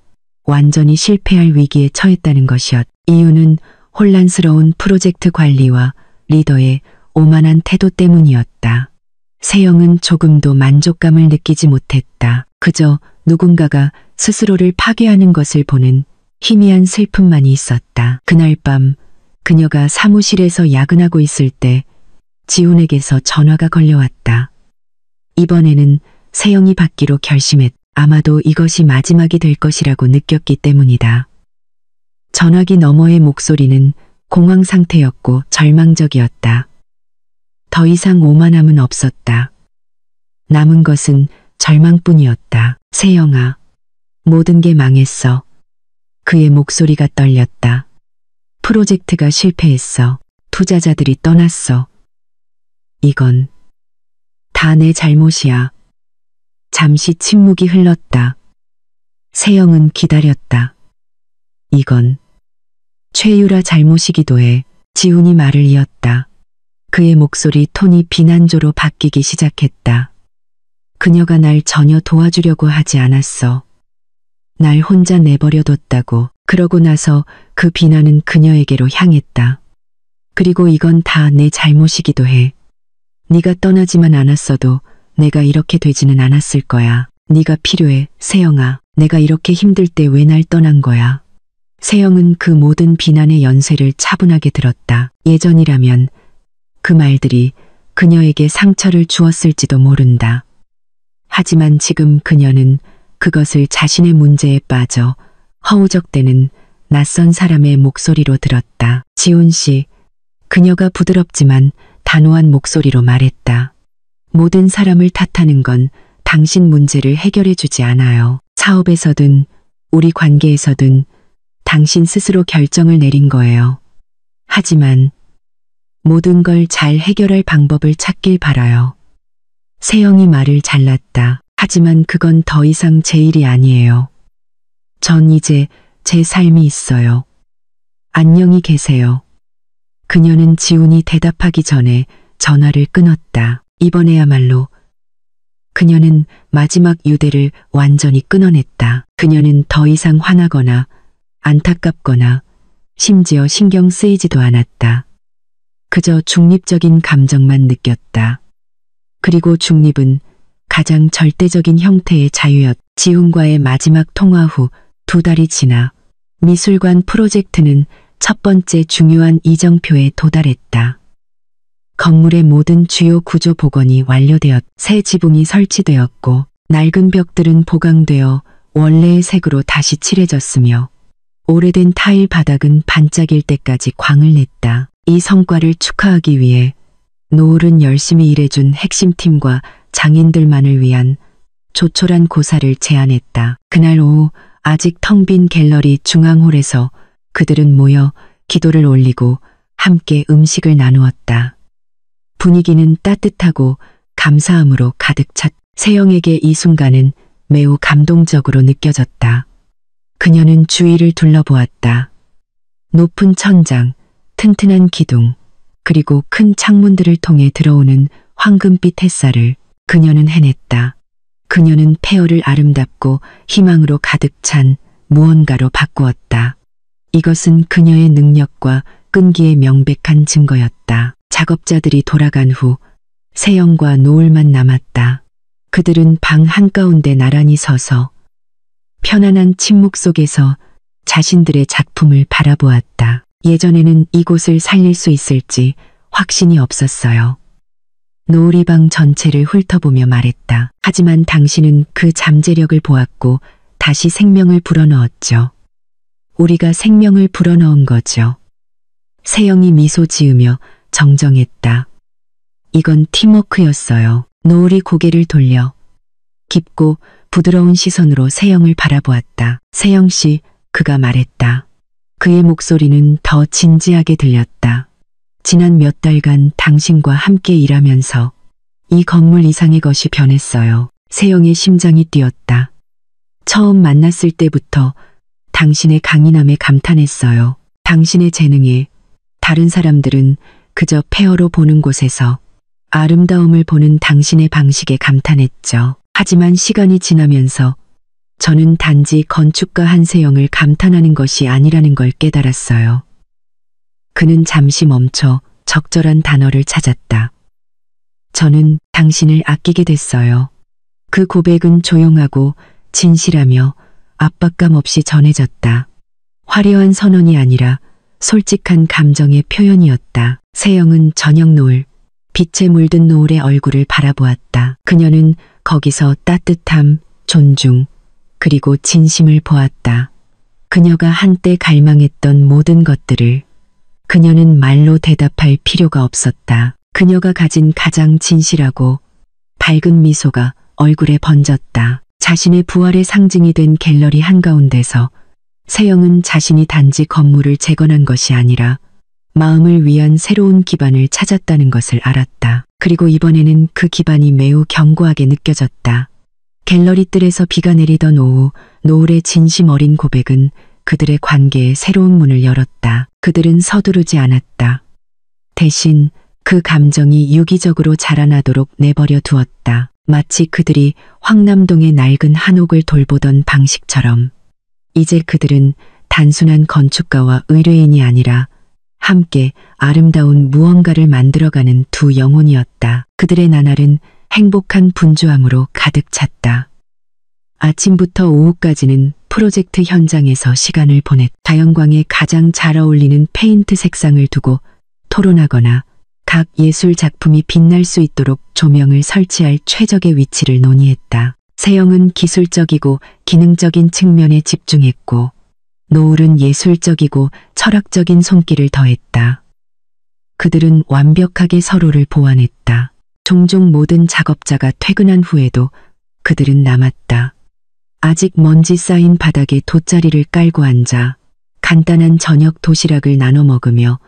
A: 완전히 실패할 위기에 처했다는 것이었다. 이유는 혼란스러운 프로젝트 관리와 리더의 오만한 태도 때문이었다. 세영은 조금도 만족감을 느끼지 못했다. 그저 누군가가 스스로를 파괴하는 것을 보는 희미한 슬픔만이 있었다. 그날 밤 그녀가 사무실에서 야근하고 있을 때 지훈에게서 전화가 걸려왔다. 이번에는 세영이 받기로 결심했다. 아마도 이것이 마지막이 될 것이라고 느꼈기 때문이다. 전화기 너머의 목소리는 공황 상태였고 절망적이었다. 더 이상 오만함은 없었다. 남은 것은 절망뿐이었다. 세영아, 모든 게 망했어. 그의 목소리가 떨렸다. 프로젝트가 실패했어. 투자자들이 떠났어. 이건 다 내 잘못이야. 잠시 침묵이 흘렀다. 세영은 기다렸다. 이건 최유라 잘못이기도 해. 지훈이 말을 이었다. 그의 목소리 톤이 비난조로 바뀌기 시작했다. 그녀가 날 전혀 도와주려고 하지 않았어. 날 혼자 내버려뒀다고. 그러고 나서 그 비난은 그녀에게로 향했다. 그리고 이건 다 내 잘못이기도 해. 네가 떠나지만 않았어도 내가 이렇게 되지는 않았을 거야. 네가 필요해, 세영아. 내가 이렇게 힘들 때 왜 날 떠난 거야. 세영은 그 모든 비난의 연쇄를 차분하게 들었다. 예전이라면 그 말들이 그녀에게 상처를 주었을지도 모른다. 하지만 지금 그녀는 그것을 자신의 문제에 빠져 허우적대는 낯선 사람의 목소리로 들었다. 지훈 씨, 그녀가 부드럽지만 단호한 목소리로 말했다. 모든 사람을 탓하는 건 당신 문제를 해결해 주지 않아요. 사업에서든 우리 관계에서든 당신 스스로 결정을 내린 거예요. 하지만 모든 걸 잘 해결할 방법을 찾길 바라요. 세영이 말을 잘랐다. 하지만 그건 더 이상 제 일이 아니에요. 전 이제 제 삶이 있어요. 안녕히 계세요. 그녀는 지훈이 대답하기 전에 전화를 끊었다. 이번에야말로 그녀는 마지막 유대를 완전히 끊어냈다. 그녀는 더 이상 화나거나 안타깝거나 심지어 신경 쓰이지도 않았다. 그저 중립적인 감정만 느꼈다. 그리고 중립은 가장 절대적인 형태의 자유였다. 지훈과의 마지막 통화 후 2달이 지나 미술관 프로젝트는 첫 번째 중요한 이정표에 도달했다. 건물의 모든 주요 구조 복원이 완료되었. 새 지붕이 설치되었고 낡은 벽들은 보강되어 원래의 색으로 다시 칠해졌으며 오래된 타일 바닥은 반짝일 때까지 광을 냈다. 이 성과를 축하하기 위해 노을은 열심히 일해준 핵심팀과 장인들만을 위한 조촐한 고사를 제안했다. 그날 오후 아직 텅 빈 갤러리 중앙홀에서 그들은 모여 기도를 올리고 함께 음식을 나누었다. 분위기는 따뜻하고 감사함으로 가득 찼. 세영에게 이 순간은 매우 감동적으로 느껴졌다. 그녀는 주위를 둘러보았다. 높은 천장, 튼튼한 기둥, 그리고 큰 창문들을 통해 들어오는 황금빛 햇살을 그녀는 해냈다. 그녀는 폐허를 아름답고 희망으로 가득 찬 무언가로 바꾸었다. 이것은 그녀의 능력과 끈기의 명백한 증거였다. 작업자들이 돌아간 후 세영과 노을만 남았다. 그들은 방 한가운데 나란히 서서 편안한 침묵 속에서 자신들의 작품을 바라보았다. 예전에는 이곳을 살릴 수 있을지 확신이 없었어요. 노을이 방 전체를 훑어보며 말했다. 하지만 당신은 그 잠재력을 보았고 다시 생명을 불어넣었죠. 우리가 생명을 불어넣은 거죠. 세영이 미소 지으며 정정했다. 이건 팀워크였어요. 노을이 고개를 돌려 깊고 부드러운 시선으로 세영을 바라보았다. 세영 씨, 그가 말했다. 그의 목소리는 더 진지하게 들렸다. 지난 몇 달간 당신과 함께 일하면서 이 건물 이상의 것이 변했어요. 세영의 심장이 뛰었다. 처음 만났을 때부터 당신의 강인함에 감탄했어요. 당신의 재능에 다른 사람들은 그저 폐허로 보는 곳에서 아름다움을 보는 당신의 방식에 감탄했죠. 하지만 시간이 지나면서 저는 단지 건축가 한세영을 감탄하는 것이 아니라는 걸 깨달았어요. 그는 잠시 멈춰 적절한 단어를 찾았다. 저는 당신을 아끼게 됐어요. 그 고백은 조용하고 진실하며 압박감 없이 전해졌다. 화려한 선언이 아니라 솔직한 감정의 표현이었다. 세영은 저녁 노을, 빛에 물든 노을의 얼굴을 바라보았다. 그녀는 거기서 따뜻함, 존중, 그리고 진심을 보았다. 그녀가 한때 갈망했던 모든 것들을 그녀는 말로 대답할 필요가 없었다. 그녀가 가진 가장 진실하고 밝은 미소가 얼굴에 번졌다. 자신의 부활의 상징이 된 갤러리 한가운데서 세영은 자신이 단지 건물을 재건한 것이 아니라 마음을 위한 새로운 기반을 찾았다는 것을 알았다. 그리고 이번에는 그 기반이 매우 견고하게 느껴졌다. 갤러리 뜰에서 비가 내리던 오후, 노을의 진심 어린 고백은 그들의 관계에 새로운 문을 열었다. 그들은 서두르지 않았다. 대신 그 감정이 유기적으로 자라나도록 내버려 두었다. 마치 그들이 황남동의 낡은 한옥을 돌보던 방식처럼 이제 그들은 단순한 건축가와 의뢰인이 아니라 함께 아름다운 무언가를 만들어가는 두 영혼이었다. 그들의 나날은 행복한 분주함으로 가득 찼다. 아침부터 오후까지는 프로젝트 현장에서 시간을 보냈다. 자연광에 가장 잘 어울리는 페인트 색상을 두고 토론하거나 각 예술 작품이 빛날 수 있도록 조명을 설치할 최적의 위치를 논의했다. 세영은 기술적이고 기능적인 측면에 집중했고 노을은 예술적이고 철학적인 손길을 더했다. 그들은 완벽하게 서로를 보완했다. 종종 모든 작업자가 퇴근한 후에도 그들은 남았다. 아직 먼지 쌓인 바닥에 돗자리를 깔고 앉아 간단한 저녁 도시락을 나눠 먹으며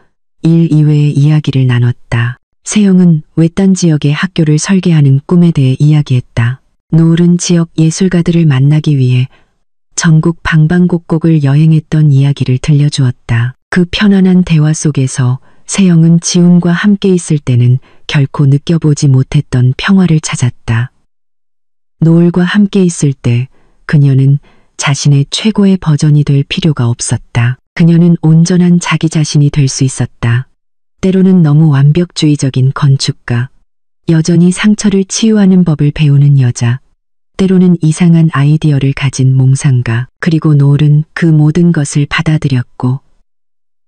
A: 일 이외의 이야기를 나눴다. 세영은 외딴 지역의 학교를 설계하는 꿈에 대해 이야기했다. 노을은 지역 예술가들을 만나기 위해 전국 방방곡곡을 여행했던 이야기를 들려주었다. 그 편안한 대화 속에서 세영은 지훈과 함께 있을 때는 결코 느껴보지 못했던 평화를 찾았다. 노을과 함께 있을 때 그녀는 자신의 최고의 버전이 될 필요가 없었다. 그녀는 온전한 자기 자신이 될 수 있었다. 때로는 너무 완벽주의적인 건축가, 여전히 상처를 치유하는 법을 배우는 여자, 때로는 이상한 아이디어를 가진 몽상가, 그리고 노을은 그 모든 것을 받아들였고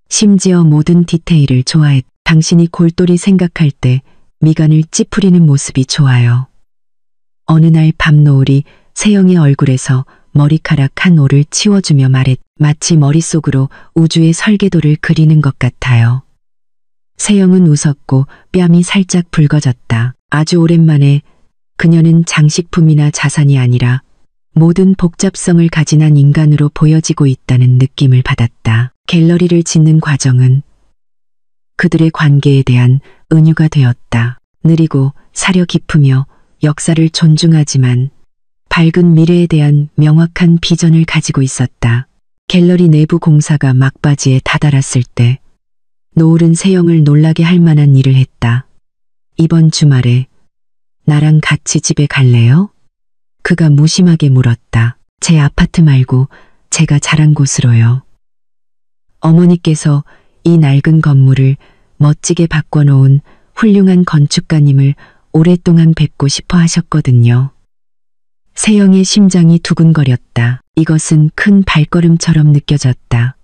A: 심지어 모든 디테일을 좋아했다. 당신이 골똘히 생각할 때 미간을 찌푸리는 모습이 좋아요. 어느 날 밤 노을이 세영의 얼굴에서 머리카락 한 올을 치워주며 말했다. 마치 머릿속으로 우주의 설계도를 그리는 것 같아요. 세영은 웃었고 뺨이 살짝 붉어졌다. 아주 오랜만에 그녀는 장식품이나 자산이 아니라 모든 복잡성을 가진 한 인간으로 보여지고 있다는 느낌을 받았다. 갤러리를 짓는 과정은 그들의 관계에 대한 은유가 되었다. 느리고 사려 깊으며 역사를 존중하지만 밝은 미래에 대한 명확한 비전을 가지고 있었다. 갤러리 내부 공사가 막바지에 다다랐을 때 노을은 세영을 놀라게 할 만한 일을 했다. 이번 주말에 나랑 같이 집에 갈래요? 그가 무심하게 물었다. 제 아파트 말고 제가 자란 곳으로요. 어머니께서 이 낡은 건물을 멋지게 바꿔놓은 훌륭한 건축가님을 오랫동안 뵙고 싶어 하셨거든요. 세영의 심장이 두근거렸다. 이것은 큰 발걸음처럼 느껴졌다.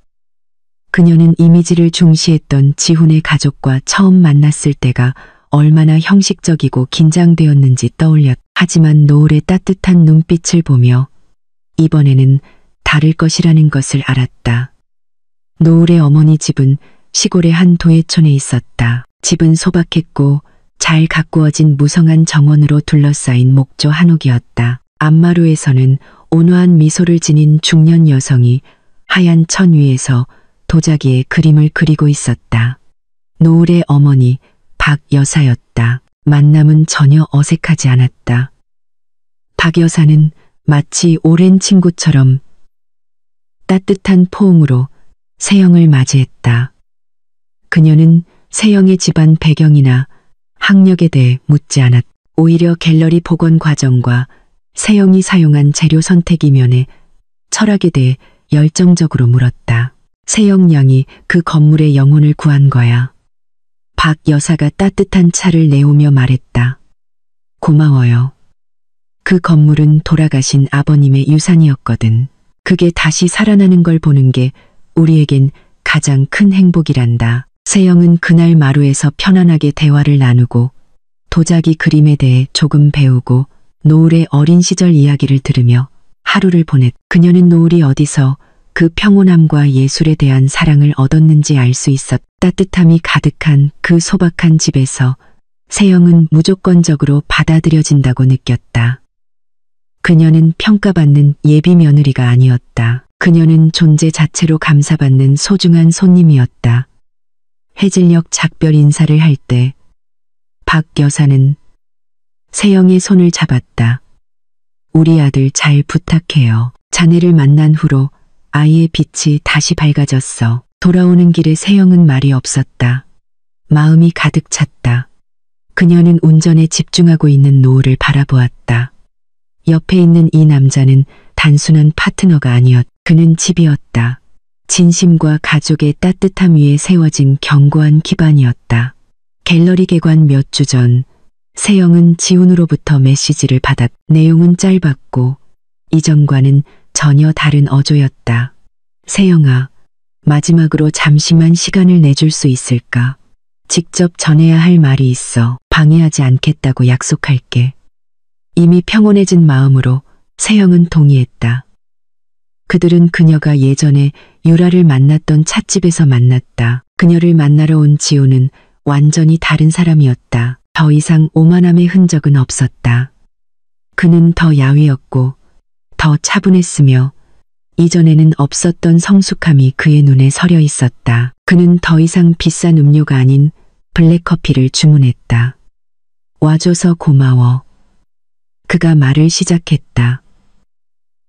A: 그녀는 이미지를 중시했던 지훈의 가족과 처음 만났을 때가 얼마나 형식적이고 긴장되었는지 떠올렸다. 하지만 노을의 따뜻한 눈빛을 보며 이번에는 다를 것이라는 것을 알았다. 노을의 어머니 집은 시골의 한 도예촌에 있었다. 집은 소박했고 잘 가꾸어진 무성한 정원으로 둘러싸인 목조 한옥이었다. 앞마루에서는 온화한 미소를 지닌 중년 여성이 하얀 천 위에서 도자기에 그림을 그리고 있었다. 노을의 어머니 박 여사였다. 만남은 전혀 어색하지 않았다. 박 여사는 마치 오랜 친구처럼 따뜻한 포옹으로 세영을 맞이했다. 그녀는 세영의 집안 배경이나 학력에 대해 묻지 않았다. 오히려 갤러리 복원 과정과 세영이 사용한 재료 선택이면에 철학에 대해 열정적으로 물었다. 세영 양이 그 건물의 영혼을 구한 거야. 박 여사가 따뜻한 차를 내오며 말했다. 고마워요. 그 건물은 돌아가신 아버님의 유산이었거든. 그게 다시 살아나는 걸 보는 게 우리에겐 가장 큰 행복이란다. 세영은 그날 마루에서 편안하게 대화를 나누고 도자기 그림에 대해 조금 배우고 노을의 어린 시절 이야기를 들으며 하루를 보냈. 그녀는 노을이 어디서 그 평온함과 예술에 대한 사랑을 얻었는지 알 수 있었. 따뜻함이 가득한 그 소박한 집에서 세영은 무조건적으로 받아들여진다고 느꼈다. 그녀는 평가받는 예비 며느리가 아니었다. 그녀는 존재 자체로 감사받는 소중한 손님이었다. 해질녘 작별 인사를 할 때 박 여사는 세영의 손을 잡았다. 우리 아들 잘 부탁해요. 자네를 만난 후로 아이의 빛이 다시 밝아졌어. 돌아오는 길에 세영은 말이 없었다. 마음이 가득 찼다. 그녀는 운전에 집중하고 있는 노을을 바라보았다. 옆에 있는 이 남자는 단순한 파트너가 아니었다. 그는 집이었다. 진심과 가족의 따뜻함 위에 세워진 견고한 기반이었다. 갤러리 개관 몇 주 전 세영은 지훈으로부터 메시지를 받았. 내용은 짧았고 이전과는 전혀 다른 어조였다. 세영아, 마지막으로 잠시만 시간을 내줄 수 있을까? 직접 전해야 할 말이 있어. 방해하지 않겠다고 약속할게. 이미 평온해진 마음으로 세영은 동의했다. 그들은 그녀가 예전에 유라를 만났던 찻집에서 만났다. 그녀를 만나러 온 지호는 완전히 다른 사람이었다. 더 이상 오만함의 흔적은 없었다. 그는 더 야위었고 더 차분했으며 이전에는 없었던 성숙함이 그의 눈에 서려 있었다. 그는 더 이상 비싼 음료가 아닌 블랙커피를 주문했다. 와줘서 고마워. 그가 말을 시작했다.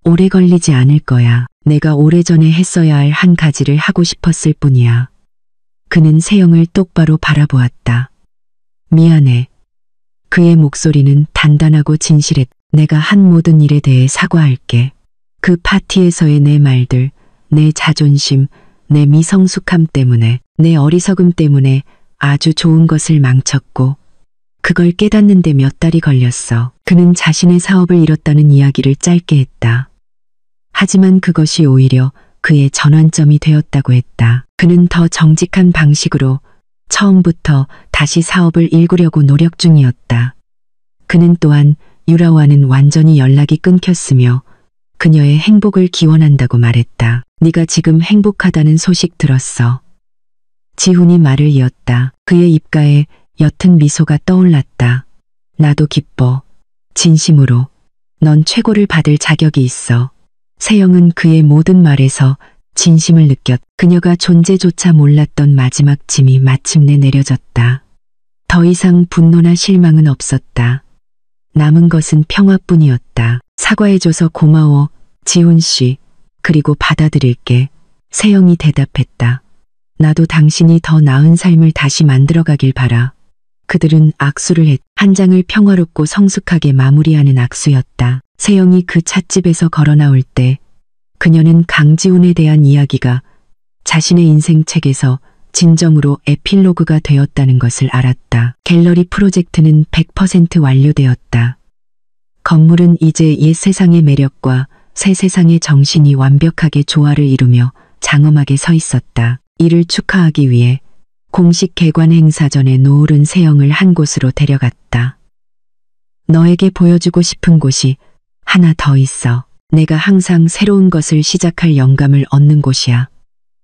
A: 오래 걸리지 않을 거야. 내가 오래전에 했어야 할 한 가지를 하고 싶었을 뿐이야. 그는 세영을 똑바로 바라보았다. 미안해. 그의 목소리는 단단하고 진실했다. 내가 한 모든 일에 대해 사과할게. 그 파티에서의 내 말들, 내 자존심, 내 미성숙함 때문에, 내 어리석음 때문에 아주 좋은 것을 망쳤고 그걸 깨닫는데 몇 달이 걸렸어. 그는 자신의 사업을 잃었다는 이야기를 짧게 했다. 하지만 그것이 오히려 그의 전환점이 되었다고 했다. 그는 더 정직한 방식으로 처음부터 다시 사업을 일구려고 노력 중이었다. 그는 또한 유라와는 완전히 연락이 끊겼으며 그녀의 행복을 기원한다고 말했다. 네가 지금 행복하다는 소식 들었어. 지훈이 말을 이었다. 그의 입가에 옅은 미소가 떠올랐다. 나도 기뻐. 진심으로. 넌 최고를 받을 자격이 있어. 세영은 그의 모든 말에서 진심을 느꼈. 그녀가 존재조차 몰랐던 마지막 짐이 마침내 내려졌다. 더 이상 분노나 실망은 없었다. 남은 것은 평화뿐이었다. 사과해줘서 고마워, 지훈 씨. 그리고 받아들일게. 세영이 대답했다. 나도 당신이 더 나은 삶을 다시 만들어가길 바라. 그들은 악수를 했. 한 장을 평화롭고 성숙하게 마무리하는 악수였다. 세영이 그 찻집에서 걸어 나올 때 그녀는 강지훈에 대한 이야기가 자신의 인생책에서 진정으로 에필로그가 되었다는 것을 알았다. 갤러리 프로젝트는 100% 완료되었다. 건물은 이제 옛 세상의 매력과 새 세상의 정신이 완벽하게 조화를 이루며 장엄하게 서 있었다. 이를 축하하기 위해 공식 개관 행사 전에 노을은 세영을 한 곳으로 데려갔다. 너에게 보여주고 싶은 곳이 하나 더 있어. 내가 항상 새로운 것을 시작할 영감을 얻는 곳이야.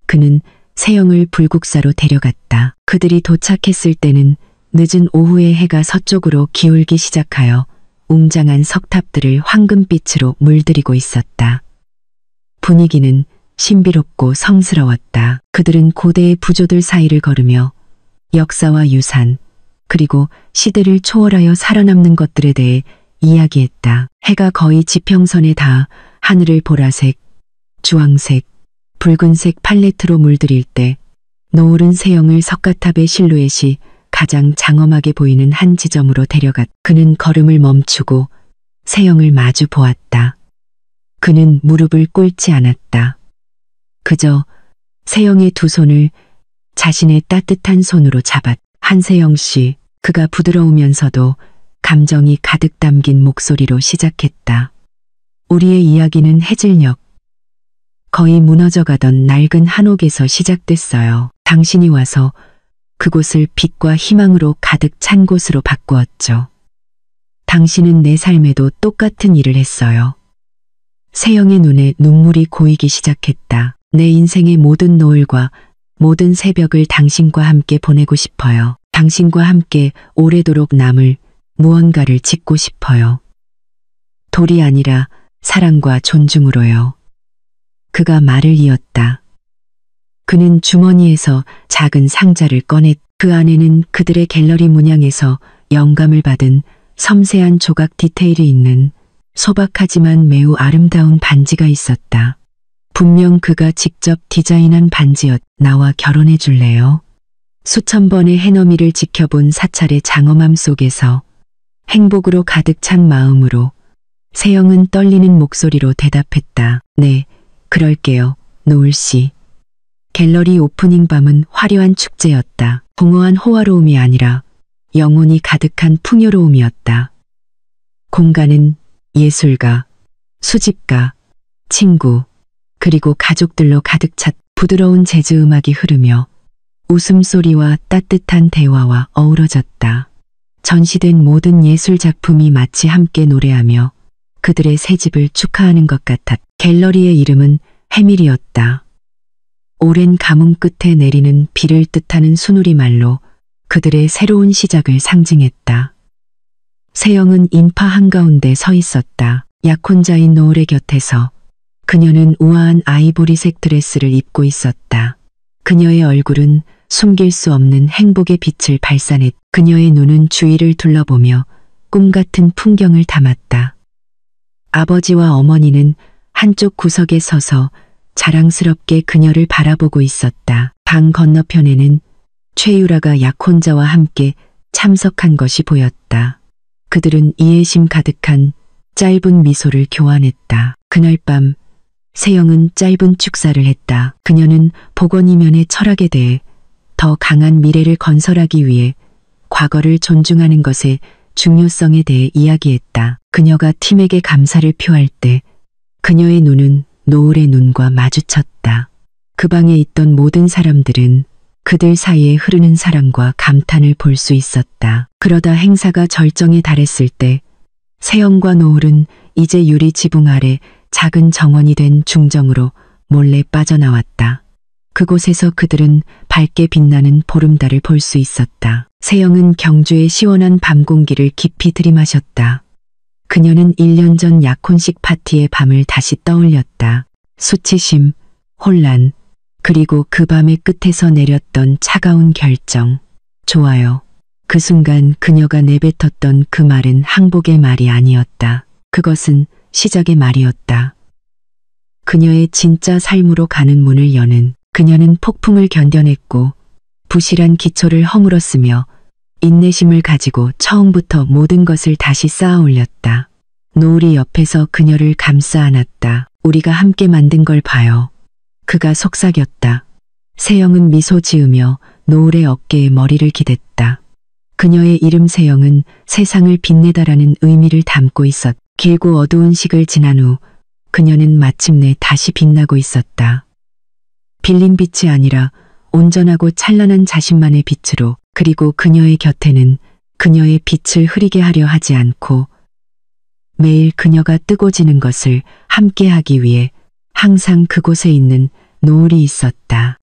A: 그는 세영을 불국사로 데려갔다. 그들이 도착했을 때는 늦은 오후에 해가 서쪽으로 기울기 시작하여 웅장한 석탑들을 황금빛으로 물들이고 있었다. 분위기는 신비롭고 성스러웠다. 그들은 고대의 부조들 사이를 걸으며 역사와 유산, 그리고 시대를 초월하여 살아남는 것들에 대해 이야기했다. 해가 거의 지평선에 닿아 하늘을 보라색, 주황색, 붉은색 팔레트로 물들일 때 노을은 세영을 석가탑의 실루엣이 가장 장엄하게 보이는 한 지점으로 데려갔. 그는 걸음을 멈추고 세영을 마주 보았다. 그는 무릎을 꿇지 않았다. 그저 세영의 두 손을 자신의 따뜻한 손으로 잡았. 한세영 씨, 그가 부드러우면서도 감정이 가득 담긴 목소리로 시작했다. 우리의 이야기는 해질녘 거의 무너져가던 낡은 한옥에서 시작됐어요. 당신이 와서 그곳을 빛과 희망으로 가득 찬 곳으로 바꾸었죠. 당신은 내 삶에도 똑같은 일을 했어요. 세영의 눈에 눈물이 고이기 시작했다. 내 인생의 모든 노을과 모든 새벽을 당신과 함께 보내고 싶어요. 당신과 함께 오래도록 남을 무언가를 짓고 싶어요. 돌이 아니라 사랑과 존중으로요. 그가 말을 이었다. 그는 주머니에서 작은 상자를 꺼냈. 그 안에는 그들의 갤러리 문양에서 영감을 받은 섬세한 조각 디테일이 있는 소박하지만 매우 아름다운 반지가 있었다. 분명 그가 직접 디자인한 반지였. 나와 결혼해 줄래요? 수천 번의 해넘이를 지켜본 사찰의 장엄함 속에서 행복으로 가득 찬 마음으로 세영은 떨리는 목소리로 대답했다. 네, 그럴게요, 노을 씨. 갤러리 오프닝 밤은 화려한 축제였다. 공허한 호화로움이 아니라 영혼이 가득한 풍요로움이었다. 공간은 예술가, 수집가, 친구, 그리고 가족들로 가득 찼. 부드러운 재즈 음악이 흐르며 웃음소리와 따뜻한 대화와 어우러졌다. 전시된 모든 예술 작품이 마치 함께 노래하며 그들의 새 집을 축하하는 것 같았다. 갤러리의 이름은 해밀이었다. 오랜 가뭄 끝에 내리는 비를 뜻하는 순우리 말로 그들의 새로운 시작을 상징했다. 세영은 인파 한가운데 서 있었다. 약혼자인 노을의 곁에서 그녀는 우아한 아이보리색 드레스를 입고 있었다. 그녀의 얼굴은 숨길 수 없는 행복의 빛을 발산했. 그녀의 눈은 주위를 둘러보며 꿈같은 풍경을 담았다. 아버지와 어머니는 한쪽 구석에 서서 자랑스럽게 그녀를 바라보고 있었다. 방 건너편에는 최유라가 약혼자와 함께 참석한 것이 보였다. 그들은 이해심 가득한 짧은 미소를 교환했다. 그날 밤 세영은 짧은 축사를 했다. 그녀는 복원이면의 철학에 대해 더 강한 미래를 건설하기 위해 과거를 존중하는 것의 중요성에 대해 이야기했다. 그녀가 팀에게 감사를 표할 때 그녀의 눈은 노을의 눈과 마주쳤다. 그 방에 있던 모든 사람들은 그들 사이에 흐르는 사랑과 감탄을 볼 수 있었다. 그러다 행사가 절정에 달했을 때 세영과 노을은 이제 유리 지붕 아래 작은 정원이 된 중정으로 몰래 빠져나왔다. 그곳에서 그들은 밝게 빛나는 보름달을 볼 수 있었다. 세영은 경주의 시원한 밤 공기를 깊이 들이마셨다. 그녀는 1년 전 약혼식 파티의 밤을 다시 떠올렸다. 수치심, 혼란, 그리고 그 밤의 끝에서 내렸던 차가운 결정. 좋아요. 그 순간 그녀가 내뱉었던 그 말은 항복의 말이 아니었다. 그것은 시작의 말이었다. 그녀의 진짜 삶으로 가는 문을 여는. 그녀는 폭풍을 견뎌냈고 부실한 기초를 허물었으며 인내심을 가지고 처음부터 모든 것을 다시 쌓아 올렸다. 노을이 옆에서 그녀를 감싸 안았다. 우리가 함께 만든 걸 봐요. 그가 속삭였다. 세영은 미소 지으며 노을의 어깨에 머리를 기댔다. 그녀의 이름 세영은 세상을 빛내다라는 의미를 담고 있었다. 길고 어두운 시간을 지난 후 그녀는 마침내 다시 빛나고 있었다. 빌린 빛이 아니라 온전하고 찬란한 자신만의 빛으로. 그리고 그녀의 곁에는 그녀의 빛을 흐리게 하려 하지 않고 매일 그녀가 뜨고 지는 것을 함께하기 위해 항상 그곳에 있는 노을이 있었다.